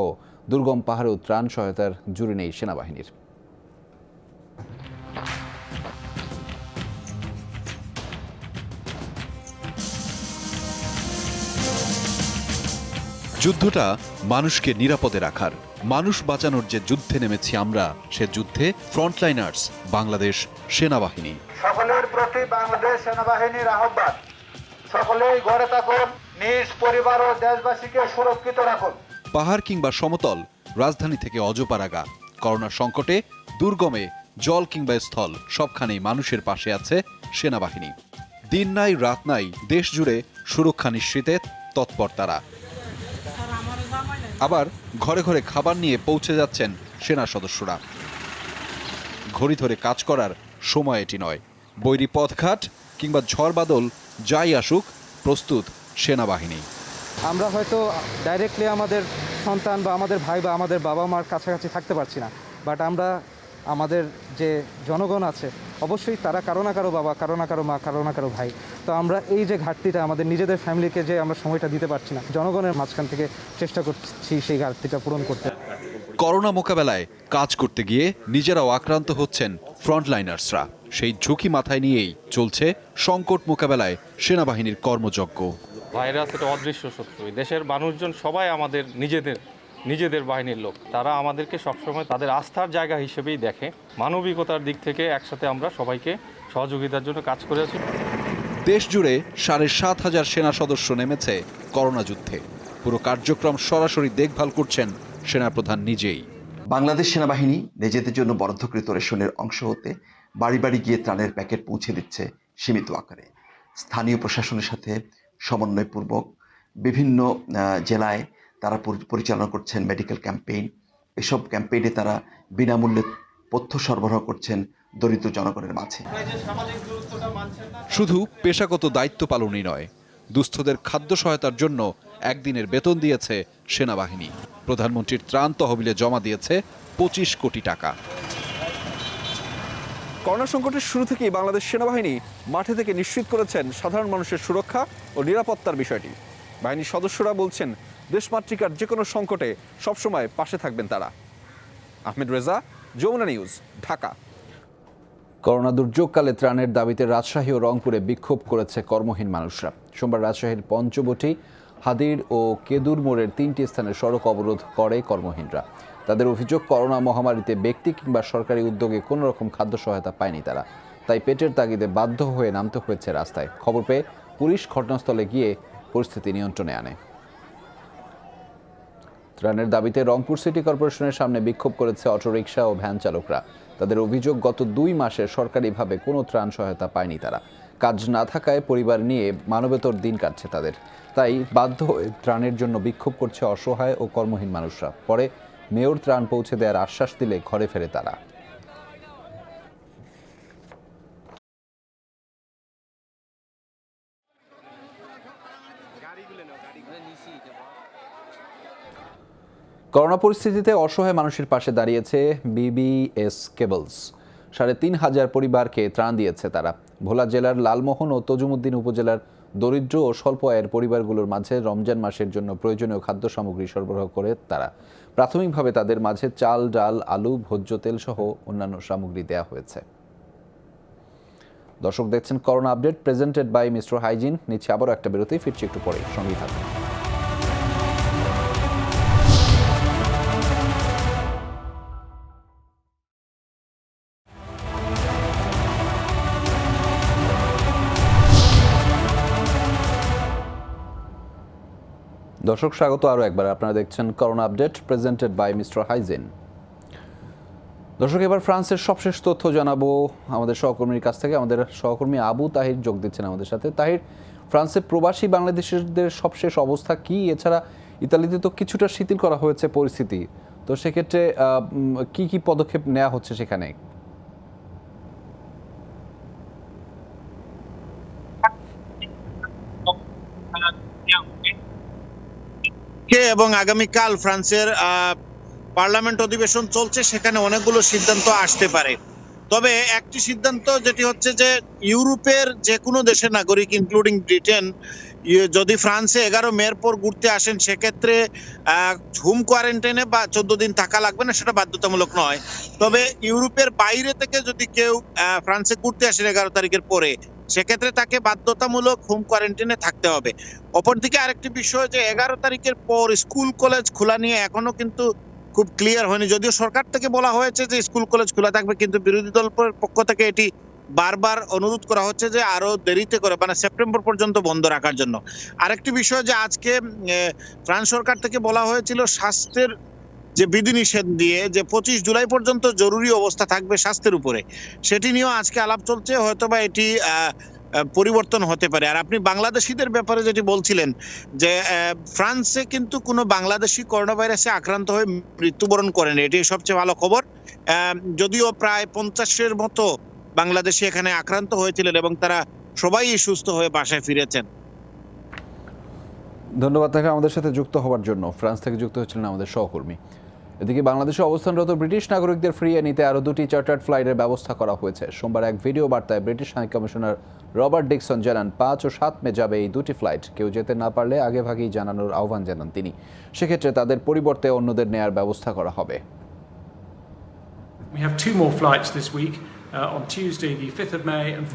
দুর্গম পাহাড়েও ত্রাণ সহায়তার জুড়ি নেই সেনাবাহিনীর। যুদ্ধটা মানুষকে নিরাপদে রাখার, মানুষ বাঁচানোর যে যুদ্ধে নেমেছি আমরা, সে যুদ্ধে ফ্রন্টলাইনার্স বাংলাদেশ সেনাবাহিনী। সকলের প্রতি বাংলাদেশ সেনাবাহিনীর আহ্বান, সকলেই ঘরে থাকুন, নিজ পরিবার ও দেশবাসীকে সুরক্ষিত রাখুন। পাহাড় কিংবা সমতল, রাজধানী থেকে অজপাড়াগা, করোনা সংকটে দুর্গমে জল কিংবা স্থল, সবখানেই মানুষের পাশে আছে সেনাবাহিনী। দিন নাই রাত নাই, দেশ জুড়ে সুরক্ষা নিশ্চিতে তৎপর তারা। আবার ঘরে ঘরে খাবার নিয়ে পৌঁছে যাচ্ছেন সেনা সদস্যরা। ঘড়ি ধরে কাজ করার সময় এটি নয়। বৈরী পথঘাট কিংবা ঝড় বাদল যাই আসুক, প্রস্তুত সেনাবাহিনী। আমরা হয়তো ডাইরেক্টলি আমাদের সন্তান বা আমাদের ভাই বা আমাদের বাবা মার কাছাকাছি থাকতে পারছি না, বাট আমরা আমাদের যে জনগণ আছে অবশ্যই তারা কারো না কারো বাবা, কারো না কারো মা, কারো না কারো ভাই। তো আমরা এই যে ঘাটতিটা আমাদের নিজেদের ফ্যামিলিকে যে আমরা সময়টা দিতে পারছি না, জনগণের মাঝখান থেকে চেষ্টা করছি সেই ঘাটতিটা পূরণ করতে। করোনা মোকাবেলায় কাজ করতে গিয়ে নিজেরাও আক্রান্ত হচ্ছেন ফ্রন্টলাইনার্সরা। সেই ঝুঁকি মাথায় নিয়েই চলছে সংকট মোকাবেলায় সেনাবাহিনীর কর্মযজ্ঞ। ভাইরাস এটা অদৃশ্য শত্রু, দেশের মানুষজন সবাই আমাদের নিজেদের বাহিনীর লোক। তারা আমাদেরকে সবসময় তাদের আস্থার জায়গা হিসেবেই দেখে। মানবিকতার দিক থেকে একসাথে আমরা সবাইকে সহযোগিতার জন্য কাজ করে আছি। দেশ জুড়ে ৭,৫০০ সেনা সদস্য নেমেছে করোনা যুদ্ধে। পুরো কার্যক্রম সরাসরি দেখভাল করছেন সেনাপ্রধান নিজেই। বাংলাদেশ সেনাবাহিনী নিজেদের জন্য বরাদ্দকৃত রেশনের অংশ হতে বাড়ি বাড়ি গিয়ে ত্রাণের প্যাকেট পৌঁছে দিচ্ছে সীমিত আকারে। স্থানীয় প্রশাসনের সাথে সমন্বয়পূর্বক বিভিন্ন জেলায় তারা পরিচালনা করছেন মেডিকেল ক্যাম্পেইন। এসব ক্যাম্পেইনে তারা বিনামূল্যে পথ্য সরবরাহ করছেন দরিদ্র জনগণের মাঝে। শুধু পেশাগত দায়িত্ব পালনই নয়, দুস্থদের খাদ্য সহায়তার জন্য একদিনের বেতন দিয়েছে সেনাবাহিনী। প্রধানমন্ত্রীর ত্রাণ তহবিলে জমা দিয়েছে ২৫ কোটি টাকা। করোনা সংকটের শুরু থেকেই বাংলাদেশ সেনাবাহিনী মাঠে থেকে নিশ্চিত করেছেন সাধারণ মানুষের সুরক্ষা ও নিরাপত্তার বিষয়টি। বাহিনীর সদস্যরা বলছেন দেশমাতৃকার যে কোনো সংকটে সবসময় পাশে থাকবেন তারা। আহমেদ রেজা, যমুনা নিউজ, ঢাকা। করোনা দুর্যোগকালে ত্রাণের দাবিতে রাজশাহী ও রংপুরে বিক্ষোভ করেছে কর্মহীন মানুষরা। সোমবার রাজশাহীর পঞ্চবটি, হাদির ও কেদুর মোড়ের ৩টি স্থানে সড়ক অবরোধ করে কর্মহীনরা। তাদের অভিযোগ, করোনা মহামারীতে ব্যক্তি কিংবা সরকারি উদ্যোগে কোনো রকম খাদ্য সহায়তা পায়নি তারা, তাই পেটের তাগিদে বাধ্য হয়ে নামতে হয়েছে রাস্তায়। খবর পেয়ে পুলিশ ঘটনাস্থলে গিয়ে পরিস্থিতি নিয়ন্ত্রণে আনে। ত্রাণের দাবিতে রংপুর সিটি কর্পোরেশনের সামনে বিক্ষোভ করেছে অটোরিকশা ও ভ্যান চালকরা। তাদের অভিযোগ, গত ২ মাসে সরকারিভাবে কোনো ত্রাণ সহায়তা পায়নি তারা। কাজ না থাকায় পরিবার নিয়ে মানবেতর দিন কাটছে তাদের। তাই বাধ্য হয়ে ত্রাণের জন্য বিক্ষোভ করছে অসহায় ও কর্মহীন মানুষরা। পরে মেয়র ত্রাণ পৌঁছে দেওয়ার আশ্বাস দিলে ঘরে ফেরে তারা। করোনা পরিস্থিতিতে অসহায় মানুষের পাশে দাঁড়িয়েছে বিবিএস কেবলস। ৩,৫০০ পরিবারকে ত্রাণ দিয়েছে তারা। ভোলা জেলার লালমোহন ও তজুমুদ্দিন উপজেলার দরিদ্র ও স্বল্প আয়ের পরিবারগুলোর মাঝে রমজান মাসের জন্য প্রয়োজনীয় খাদ্য সামগ্রী সরবরাহ করে তারা। প্রাথমিকভাবে তাদের মাঝে চাল, ডাল, আলু, ভোজ্য তেল সহ অন্যান্য সামগ্রী দেওয়া হয়েছে। দর্শক দেখছেন corona update, presented by mister hygiene. নিচ্ছে আবারও একটা বিরতি, ফিরছি একটু পরে, সঙ্গেই থাকুন। দর্শক স্বাগত আরও একবার। আপনারা দেখছেন corona update, presented by mister hygiene. দর্শক এবার ফ্রান্সের সবশেষ তথ্য জানাবো আমাদের সহকর্মীর কাছ থেকে। আমাদের সহকর্মী আবু তাহির যোগ দিচ্ছেন আমাদের সাথে। তাহির, ফ্রান্সে প্রবাসী বাংলাদেশিদের সবশেষ অবস্থা কি? এছাড়া ইতালিতে তো কিছুটা শিথিল করা হয়েছে পরিস্থিতি, তো সেক্ষেত্রে কি কি পদক্ষেপ নেওয়া হচ্ছে সেখানে? এবং আগামীকাল ফ্রান্সের পার্লামেন্ট অধিবেশন চলছে, সেখানে অনেকগুলো সিদ্ধান্ত আসতে পারে। তবে একটি সিদ্ধান্ত যেটি হচ্ছে যে ইউরোপের যে কোনো দেশের নাগরিক ইনক্লুডিং ব্রিটেন যদি ফ্রান্সে 11 মের পর ঘুরতে আসেন, সেক্ষেত্রে হোম কোয়ারেন্টাইনে বা 14 দিন থাকা লাগবে না, সেটা বাধ্যতামূলক নয়। তবে ইউরোপের বাইরে থেকে যদি কেউ ফ্রান্সে ঘুরতে আসেন 11 তারিখের পরে, সেক্ষেত্রে তাকে বাধ্যতামূলক হোম কোয়ারেন্টাইনে থাকতে হবে। অপরদিকে আরেকটি বিষয় যে 11 তারিখের পর স্কুল কলেজ খোলা নিয়ে এখনো কিন্তু খুব ক্লিয়ার হয়নি। যদিও সরকার থেকে বলা হয়েছে যে স্কুল কলেজ খোলা থাকবে, কিন্তু বিরোধী দল পক্ষ থেকে এটি বারবার অনুরোধ করা হচ্ছে যে আরো দেরিতে করে, মানে সেপ্টেম্বর পর্যন্ত বন্ধ রাখার জন্য। আরেকটি বিষয় যে আজকে ফ্রান্স সরকার থেকে বলা হয়েছিল স্বাস্থ্যের যে বিধিনিষেধ দিয়ে যে 25 জুলাই পর্যন্ত জরুরি অবস্থা থাকবে স্বাস্থ্যের উপরে, সেটি নিয়েও আজকে আলাপ চলছে। হয়তোবা এটি পরিবর্তন হতে পারে। আর আপনি বাংলাদেশিদের ব্যাপারে যেটি বলছিলেন যে ফ্রান্সে কিন্তু কোনো বাংলাদেশি করোনা ভাইরাসে আক্রান্ত হয়ে মৃত্যুবরণ করেন, এটি সবচেয়ে ভালো খবর। যদিও প্রায় 50-এর মতো বাংলাদেশি এখানে আক্রান্ত হয়েছিলেন এবং তারা সবাই সুস্থ হয়ে বাসায় ফিরেছেন। ধন্যবাদ তাকে আমাদের সাথে যুক্ত হওয়ার জন্য। ফ্রান্স থেকে যুক্ত হচ্ছিলেন আমাদের সহকর্মী। এদিকে বাংলাদেশে অবস্থানরত ব্রিটিশ নাগরিকদের ফিরিয়ে নিতে আরও 2টি চার্টার্ড ফ্লাইটের ব্যবস্থা করা হয়েছে। সোমবার এক ভিডিও বার্তায় British high commissioner Robert Dickson জানান 5 ও 7 মে যাবে এই 2টি ফ্লাইট। কেউ যেতে না পারলে আগেভাগেই জানানোর আহ্বান জানান তিনি। সেক্ষেত্রে তাদের পরিবর্তে অন্যদের নেয়ার ব্যবস্থা করা হবে।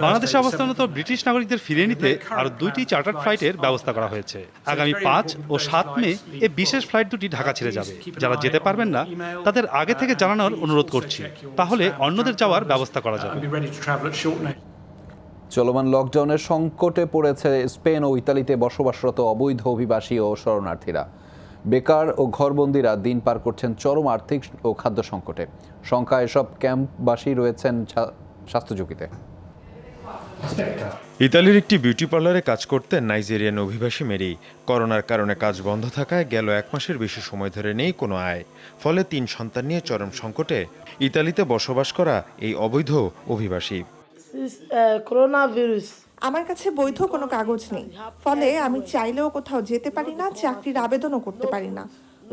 বাংলাদেশে অবস্থানরত ব্রিটিশ নাগরিকদের ফিরিয়ে নিতে আরও 2টি চার্টার্ড ফ্লাইটের ব্যবস্থা করা হয়েছে। আগামী 5 ও 7 মে এই বিশেষ ফ্লাইট দুটি ঢাকা ছেড়ে যাবে। যারা যেতে পারবেন না তাদের আগে থেকে জানানোর অনুরোধ করছি, তাহলে অন্যদের যাওয়ার ব্যবস্থা করা যাবে। চলমান লকডাউনের সংকটে পড়েছে স্পেন ও ইতালিতে বসবাসরত অবৈধ অভিবাসী ও শরণার্থীরা। বেকার ও ঘরবন্দিরা দিন পার করছেন চরম আর্থিক ও খাদ্য সংকটে। সংখ্যা এসব ক্যাম্পবাসী রয়েছেন স্বাস্থ্য ঝুঁকিতে। ইতালির একটি বিউটি পার্লারে কাজ করতেন নাইজেরিয়ান অভিবাসী মেরি। করোনার কারণে কাজ বন্ধ থাকায় গেল 1 মাসের বেশি সময় ধরে নেই কোনো আয়। ফলে 3 সন্তান নিয়ে চরম সংকটে ইতালিতে বসবাস করা এই অবৈধ অভিবাসী। আমার কাছে বৈধ কোনো কাগজ নেই, ফলে আমি চাইলেও কোথাও যেতে পারি না, চাকরির আবেদনও করতে পারি না।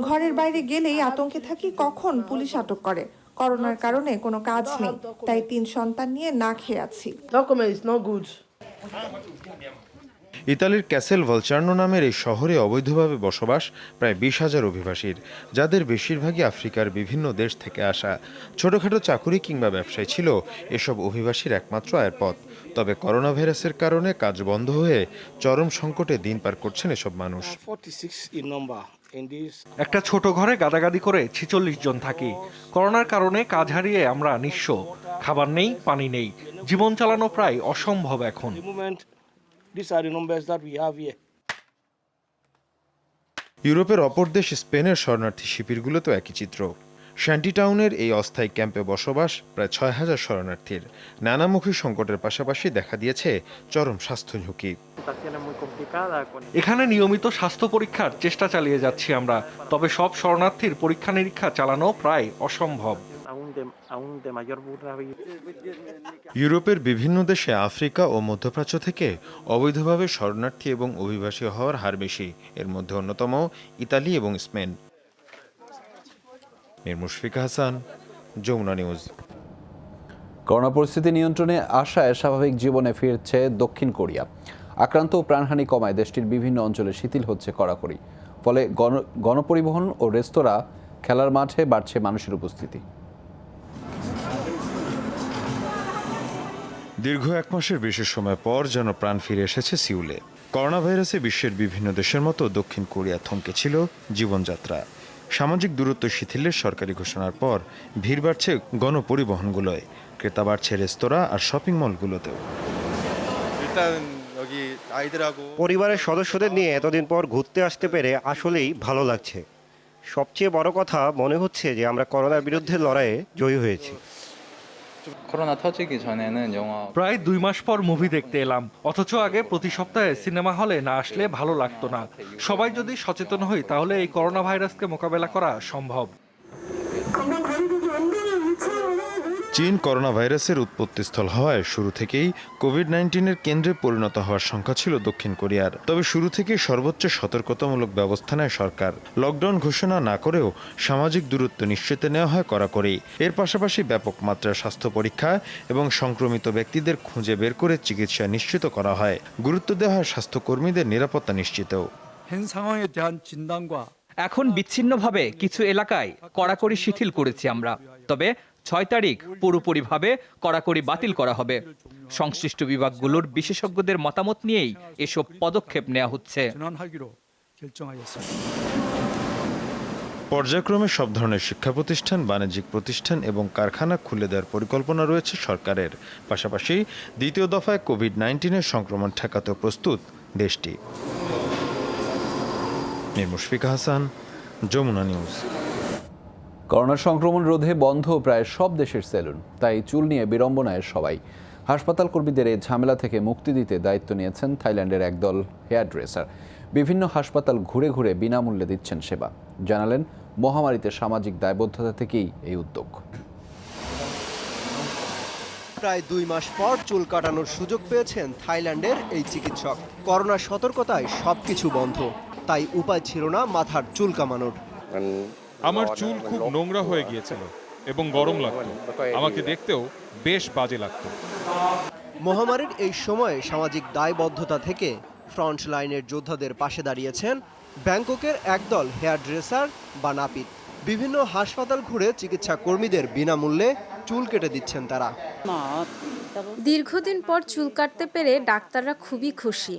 ঘরের বাইরে গেলেই আতঙ্কে থাকি কখন পুলিশ আটক করে। করোনার কারণে কোনো কাজ নেই, তাই 3 সন্তান নিয়ে না খেয়ে আছি। ইতালির ক্যাসেল ভালচার্নো নামের এই শহরে অবৈধভাবে বসবাস প্রায় 20,000 অভিবাসীর, যাদের বেশিরভাগই আফ্রিকার বিভিন্ন দেশ থেকে আসা। ছোটখাটো চাকুরি কিংবা ব্যবসায় ছিল এসব অভিবাসীর একমাত্র আয়ের পথ। তবে করোনা ভাইরাসের কারণে কাজ বন্ধ হয়ে চরম সংকটে দিন পার করছেন এসব মানুষ। একটা ছোট ঘরে গাদাগাদি করে 46 জন থাকি। করোনার কারণে কাজ হারিয়ে আমরা নিঃস্ব, খাবার নেই, পানি নেই, জীবন চালানো প্রায় অসম্ভব এখন। ইউরোপের অপর দেশ স্পেনের শরণার্থী শিবিরগুলোতেও একই চিত্র। শ্যান্টিটাউনের এই অস্থায়ী ক্যাম্পে বসবাস প্রায় 6,000 শরণার্থীর। নানামুখী সংকটের পাশাপাশি দেখা দিয়েছে চরম স্বাস্থ্য ঝুঁকি। এখানে নিয়মিত স্বাস্থ্য পরীক্ষার চেষ্টা চালিয়ে যাচ্ছি আমরা, তবে সব শরণার্থীর পরীক্ষা নিরীক্ষা চালানো প্রায় অসম্ভব। ইউরোপের বিভিন্ন দেশে, আফ্রিকা ও মধ্যপ্রাচ্য থেকে অবৈধভাবে শরণার্থী এবং অভিবাসী হওয়ার হার বেশি। এর মধ্যে অন্যতম ইতালি এবং Spain. Mir Mushfiq Hasan, Jamuna news. Corona পরিস্থিতি নিয়ন্ত্রণে আসায় স্বাভাবিক জীবনে ফিরছে দক্ষিণ কোরিয়া। আক্রান্ত ও প্রাণহানি কমায় দেশটির বিভিন্ন অঞ্চলে শিথিল হচ্ছে কড়াকড়ি। ফলে গণপরিবহন ও রেস্তোরাঁ, খেলার মাঠে বাড়ছে মানুষের উপস্থিতি। দীর্ঘ 1 মাসের বেশি সময় পর যেন প্রাণ ফিরে এসেছে সিউলে। করোনা ভাইরাসে বিশ্বের বিভিন্ন দেশের মতো দক্ষিণ কোরিয়া থমকে ছিল জীবনযাত্রা। সামাজিক দূরত্ব শিথিলের সরকারি ঘোষণার পর ভিড় বাড়ছে গণপরিবহনগুলোয়, ক্রেতা বাড়ছে রেস্তোরাঁ আর শপিং মলগুলোতেও। পরিবারের সদস্যদের নিয়ে এতদিন পর ঘুরতে আসতে পেরে আসলেই ভালো লাগছে। সবচেয়ে বড় কথা মনে হচ্ছে যে আমরা করোনার বিরুদ্ধে লড়াইয়ে জয়ী হয়েছি। প্রায় 2 মাস পর মুভি দেখতে এলাম, অথচ আগে প্রতি সপ্তাহে সিনেমা হলে না আসলে ভালো লাগতো না। সবাই যদি সচেতন হই তাহলে এই করোনা ভাইরাসকে মোকাবেলা করা সম্ভব। চীন করোনা ভাইরাসের উৎপত্তিস্থল হওয়ায় শুরু থেকেই কোভিড-19-এর কেন্দ্রে পরিণত হওয়ার সংখ্যা ছিল দক্ষিণ কোরিয়ার। তবে শুরু থেকেই সর্বোচ্চ সতর্কতামূলক ব্যবস্থা নেয় সরকার। লকডাউন ঘোষণা না করেও সামাজিক দূরত্ব নিশ্চিতে নেওয়া হয় কড়াকড়ি। এর পাশাপাশি ব্যাপক মাত্রার স্বাস্থ্য পরীক্ষা এবং সংক্রমিত ব্যক্তিদের খুঁজে বের করে চিকিৎসা নিশ্চিত করা হয়। গুরুত্ব দেওয়া হয় স্বাস্থ্যকর্মীদের নিরাপত্তা নিশ্চিতেও। এখন বিচ্ছিন্নভাবে কিছু এলাকায় কড়াকড়ি শিথিল করেছি আমরা, তবে 6 তারিখ পুরোপুরিভাবে কড়াকড়ি বাতিল করা হবে। সংশ্লিষ্ট বিভাগগুলোর বিশেষজ্ঞদের মতামত নিয়েই এসব পদক্ষেপ নেওয়া হচ্ছে। পর্যায়ক্রমে সব ধরনের শিক্ষা প্রতিষ্ঠান, বাণিজ্যিক প্রতিষ্ঠান এবং কারখানা খুলে দেওয়ার পরিকল্পনা রয়েছে সরকারের। পাশাপাশি দ্বিতীয় দফায় কোভিড-19-এর সংক্রমণ ঠেকাতেও প্রস্তুত দেশটি। মীর মুশফিক হাসান, যমুনা নিউজ। করোনা সংক্রমণ রোধে বন্ধ প্রায় সব দেশের সেলুন, তাই চুল নিয়ে বিড়ম্বনায় সবাই। হাসপাতাল কর্মীদের এই ঝামেলা থেকে মুক্তি দিতে দায়িত্ব নিয়েছেন থাইল্যান্ডের একদল হেয়ার ড্রেসার। বিভিন্ন হাসপাতাল ঘুরে ঘুরে বিনামূল্যে দিচ্ছেন সেবা। জানালেন, মহামারীতে সামাজিক দায়বদ্ধতা থেকেই এই উদ্যোগ। প্রায় 2 মাস পর চুল কাটানোর সুযোগ পেয়েছেন থাইল্যান্ডের এই চিকিৎসক। করোনার সতর্কতায় সবকিছু বন্ধ, তাই উপায় ছিল না মাথার চুল কামানোর। আমার চুল খুব নোংরা হয়ে গিয়েছিল এবং গরম লাগতো, আমাকে দেখতেও বেশ বাজে লাগতো। মহামারীর এই সময়ে সামাজিক দায়বদ্ধতা থেকে ফ্রন্ট লাইনের যোদ্ধাদের পাশে দাঁড়িয়েছেন ব্যাংককের একদল হেয়ার ড্রেসার বা নাপিত। বিভিন্ন হাসপাতাল ঘুরে চিকিৎসা কর্মীদের বিনামূল্যে চুল কেটে দিচ্ছেন তারা। দীর্ঘদিন পর চুল কাটতে পেরে ডাক্তাররা খুবই খুশি।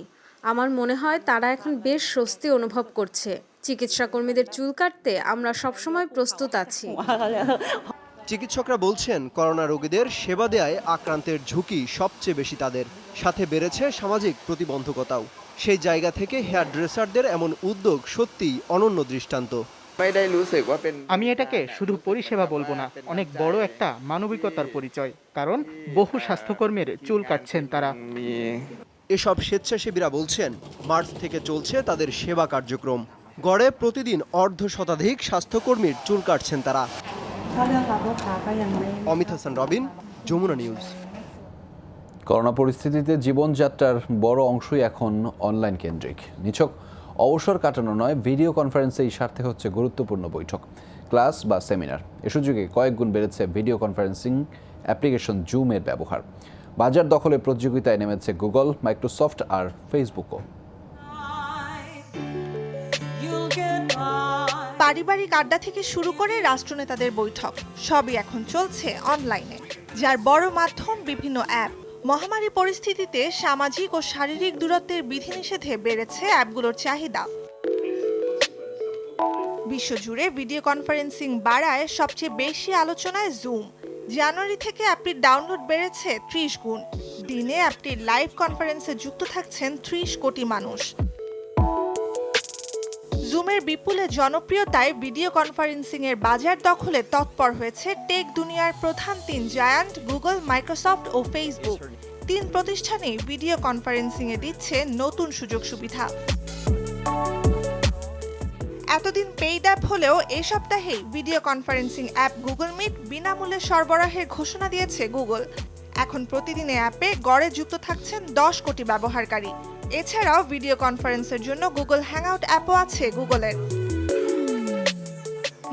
আমার মনে হয় তারা এখন বেশ স্বস্তি অনুভব করছে। চিকিৎসা কর্মীদের চুল কাটতে আমরা সবসময় প্রস্তুত আছি। চিকিৎসকরা বলছেন, করোনা রোগীদের সেবা দেয়ায় আক্রান্তের ঝুঁকি সবচেয়ে বেশি তাদের, সাথে বেড়েছে সামাজিক প্রতিবন্ধকতাও। সেই জায়গা থেকে হেয়ার ড্রেসারদের এমন উদ্যোগ সত্যিই অনন্য দৃষ্টান্ত। আমি এটাকে শুধু পরিষেবা বলবো না, অনেক বড় একটা মানবিকতার পরিচয়, কারণ বহু স্বাস্থ্যকর্মীর চুল কাটছেন তারা। এসব স্বেচ্ছাসেবীরা বলছেন, মার্চ থেকে চলছে তাদের সেবা কার্যক্রম। গড়ে প্রতিদিন 1/2 স্বাস্থ্যকর্মীর চুল কাটছেন তারা। অমিত হাসান, রবিন, যমুনা নিউজ। করোনা পরিস্থিতিতে জীবনযাত্রার বড় অংশই এখন অনলাইন কেন্দ্রিক। নিছক অবসর কাটানো নয়, ভিডিও কনফারেন্সেই স্বার্থে হচ্ছে গুরুত্বপূর্ণ বৈঠক, ক্লাস বা সেমিনার। এ সুযোগে কয়েক গুণ বেড়েছে ভিডিও কনফারেন্সিং অ্যাপ্লিকেশন জুমের ব্যবহার। বাজার দখলে প্রতিযোগিতায় নেমেছে গুগল, মাইক্রোসফট আর ফেসবুকও। পারিবারিক আড্ডা থেকে শুরু করে রাষ্ট্রনেতাদের বৈঠক সবই এখন চলছে অনলাইনে, যার বড় মাধ্যম বিভিন্ন অ্যাপ। মহামারী পরিস্থিতিতে সামাজিক ও শারীরিক দূরত্বের বিধিনিষেধে বেড়েছে অ্যাপগুলোর চাহিদা। বিশ্বজুড়ে ভিডিও কনফারেন্সিং বাড়ায় সবচেয়ে বেশি আলোচনায় জুম। জানুয়ারি থেকে অ্যাপটির ডাউনলোড বেড়েছে 30 গুণ। দিনে অ্যাপটির লাইভ কনফারেন্সে যুক্ত থাকছেন 30 কোটি মানুষ। জুমের বিপুলে জনপ্রিয়তায় ভিডিও কনফারেন্সিং এর বাজার দখলে তৎপর হয়েছে টেক দুনিয়ার প্রধান 3 জায়ান্ট গুগল, মাইক্রোসফট ও ফেসবুক। 3 প্রতিষ্ঠানই ভিডিও কনফারেন্সিং এ দিচ্ছে নতুন সুযোগ সুবিধা। এতদিন পেইড অ্যাপ হলেও এই সপ্তাহেই video conferencing app Google Meet বিনামূল্যে সরবরাহের ঘোষণা দিয়েছে গুগল। এখন প্রতিদিন অ্যাপে গড়ে যুক্ত থাকছেন 10 কোটি ব্যবহারকারী। এছাড়াও ভিডিও কনফারেন্সের জন্য গুগল হ্যাংআউট অ্যাপও আছে গুগলের।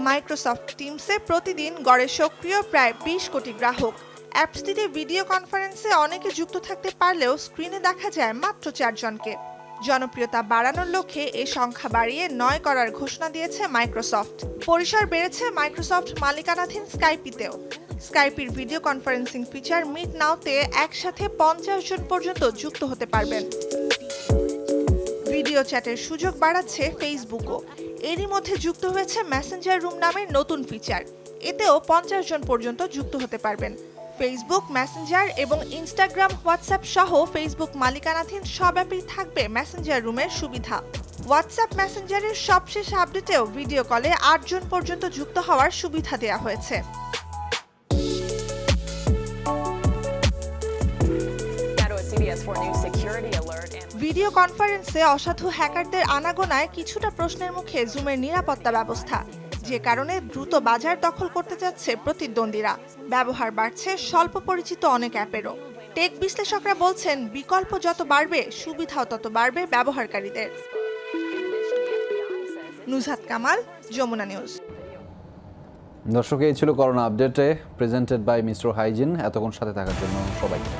মাইক্রোসফট টিমসে প্রতিদিন গড়ে সক্রিয় প্রায় 20 কোটি গ্রাহক। অ্যাপসটিতে ভিডিও কনফারেন্সে অনেকে যুক্ত থাকতে পারলেও স্ক্রিনে দেখা যায় মাত্র 4 জনকে। জনপ্রিয়তা বাড়ানোর লক্ষ্যে এই সংখ্যা বাড়িয়ে 9 করার ঘোষণা দিয়েছে মাইক্রোসফট। পরিসর বেড়েছে মাইক্রোসফট মালিকানাধীন স্কাইপিতেও। স্কাইপির ভিডিও কনফারেন্সিং ফিচার মিট নাওতে একসাথে 50 জন পর্যন্ত যুক্ত হতে পারবেন। ভিডিও চ্যাটের সুযোগ বাড়াচ্ছে ফেসবুকও। এরই মধ্যে যুক্ত হয়েছে মেসেঞ্জার রুম নামের নতুন ফিচার। এতেও 50 জন পর্যন্ত যুক্ত হতে পারবেন। ফেসবুক, মেসেঞ্জার এবং ইনস্টাগ্রাম, হোয়াটসঅ্যাপ সহ ফেসবুক মালিকানাধীন সব অ্যাপেই থাকবে মেসেঞ্জার রুমের সুবিধা। হোয়াটসঅ্যাপ মেসেঞ্জারের সবশেষ আপডেটেও ভিডিও কলে 8 জন পর্যন্ত যুক্ত হওয়ার সুবিধা দেওয়া হয়েছে। ভিডিও কনফারেন্সে অসাধু হ্যাকারদের আনাগোনায় কিছুটা প্রশ্নের মুখে জুমের নিরাপত্তা ব্যবস্থা, যে কারণে দ্রুত বাজার দখল করতে যাচ্ছে প্রতিদ্বন্দ্বীরা। ব্যবহার বাড়ছে স্বল্প পরিচিত অনেক অ্যাপেরও। টেক বিশ্লেষকরা বলছেন, বিকল্প যত বাড়বে সুবিধাও তত বাড়বে ব্যবহারকারীদের। নুজহাত কামাল, যমুনা নিউজ। দর্শক, এই ছিল করোনা আপডেটে প্রেজেন্টেড বাই মিস্টার হাইজিন। এতক্ষণ সাথে থাকার জন্য সবাইকে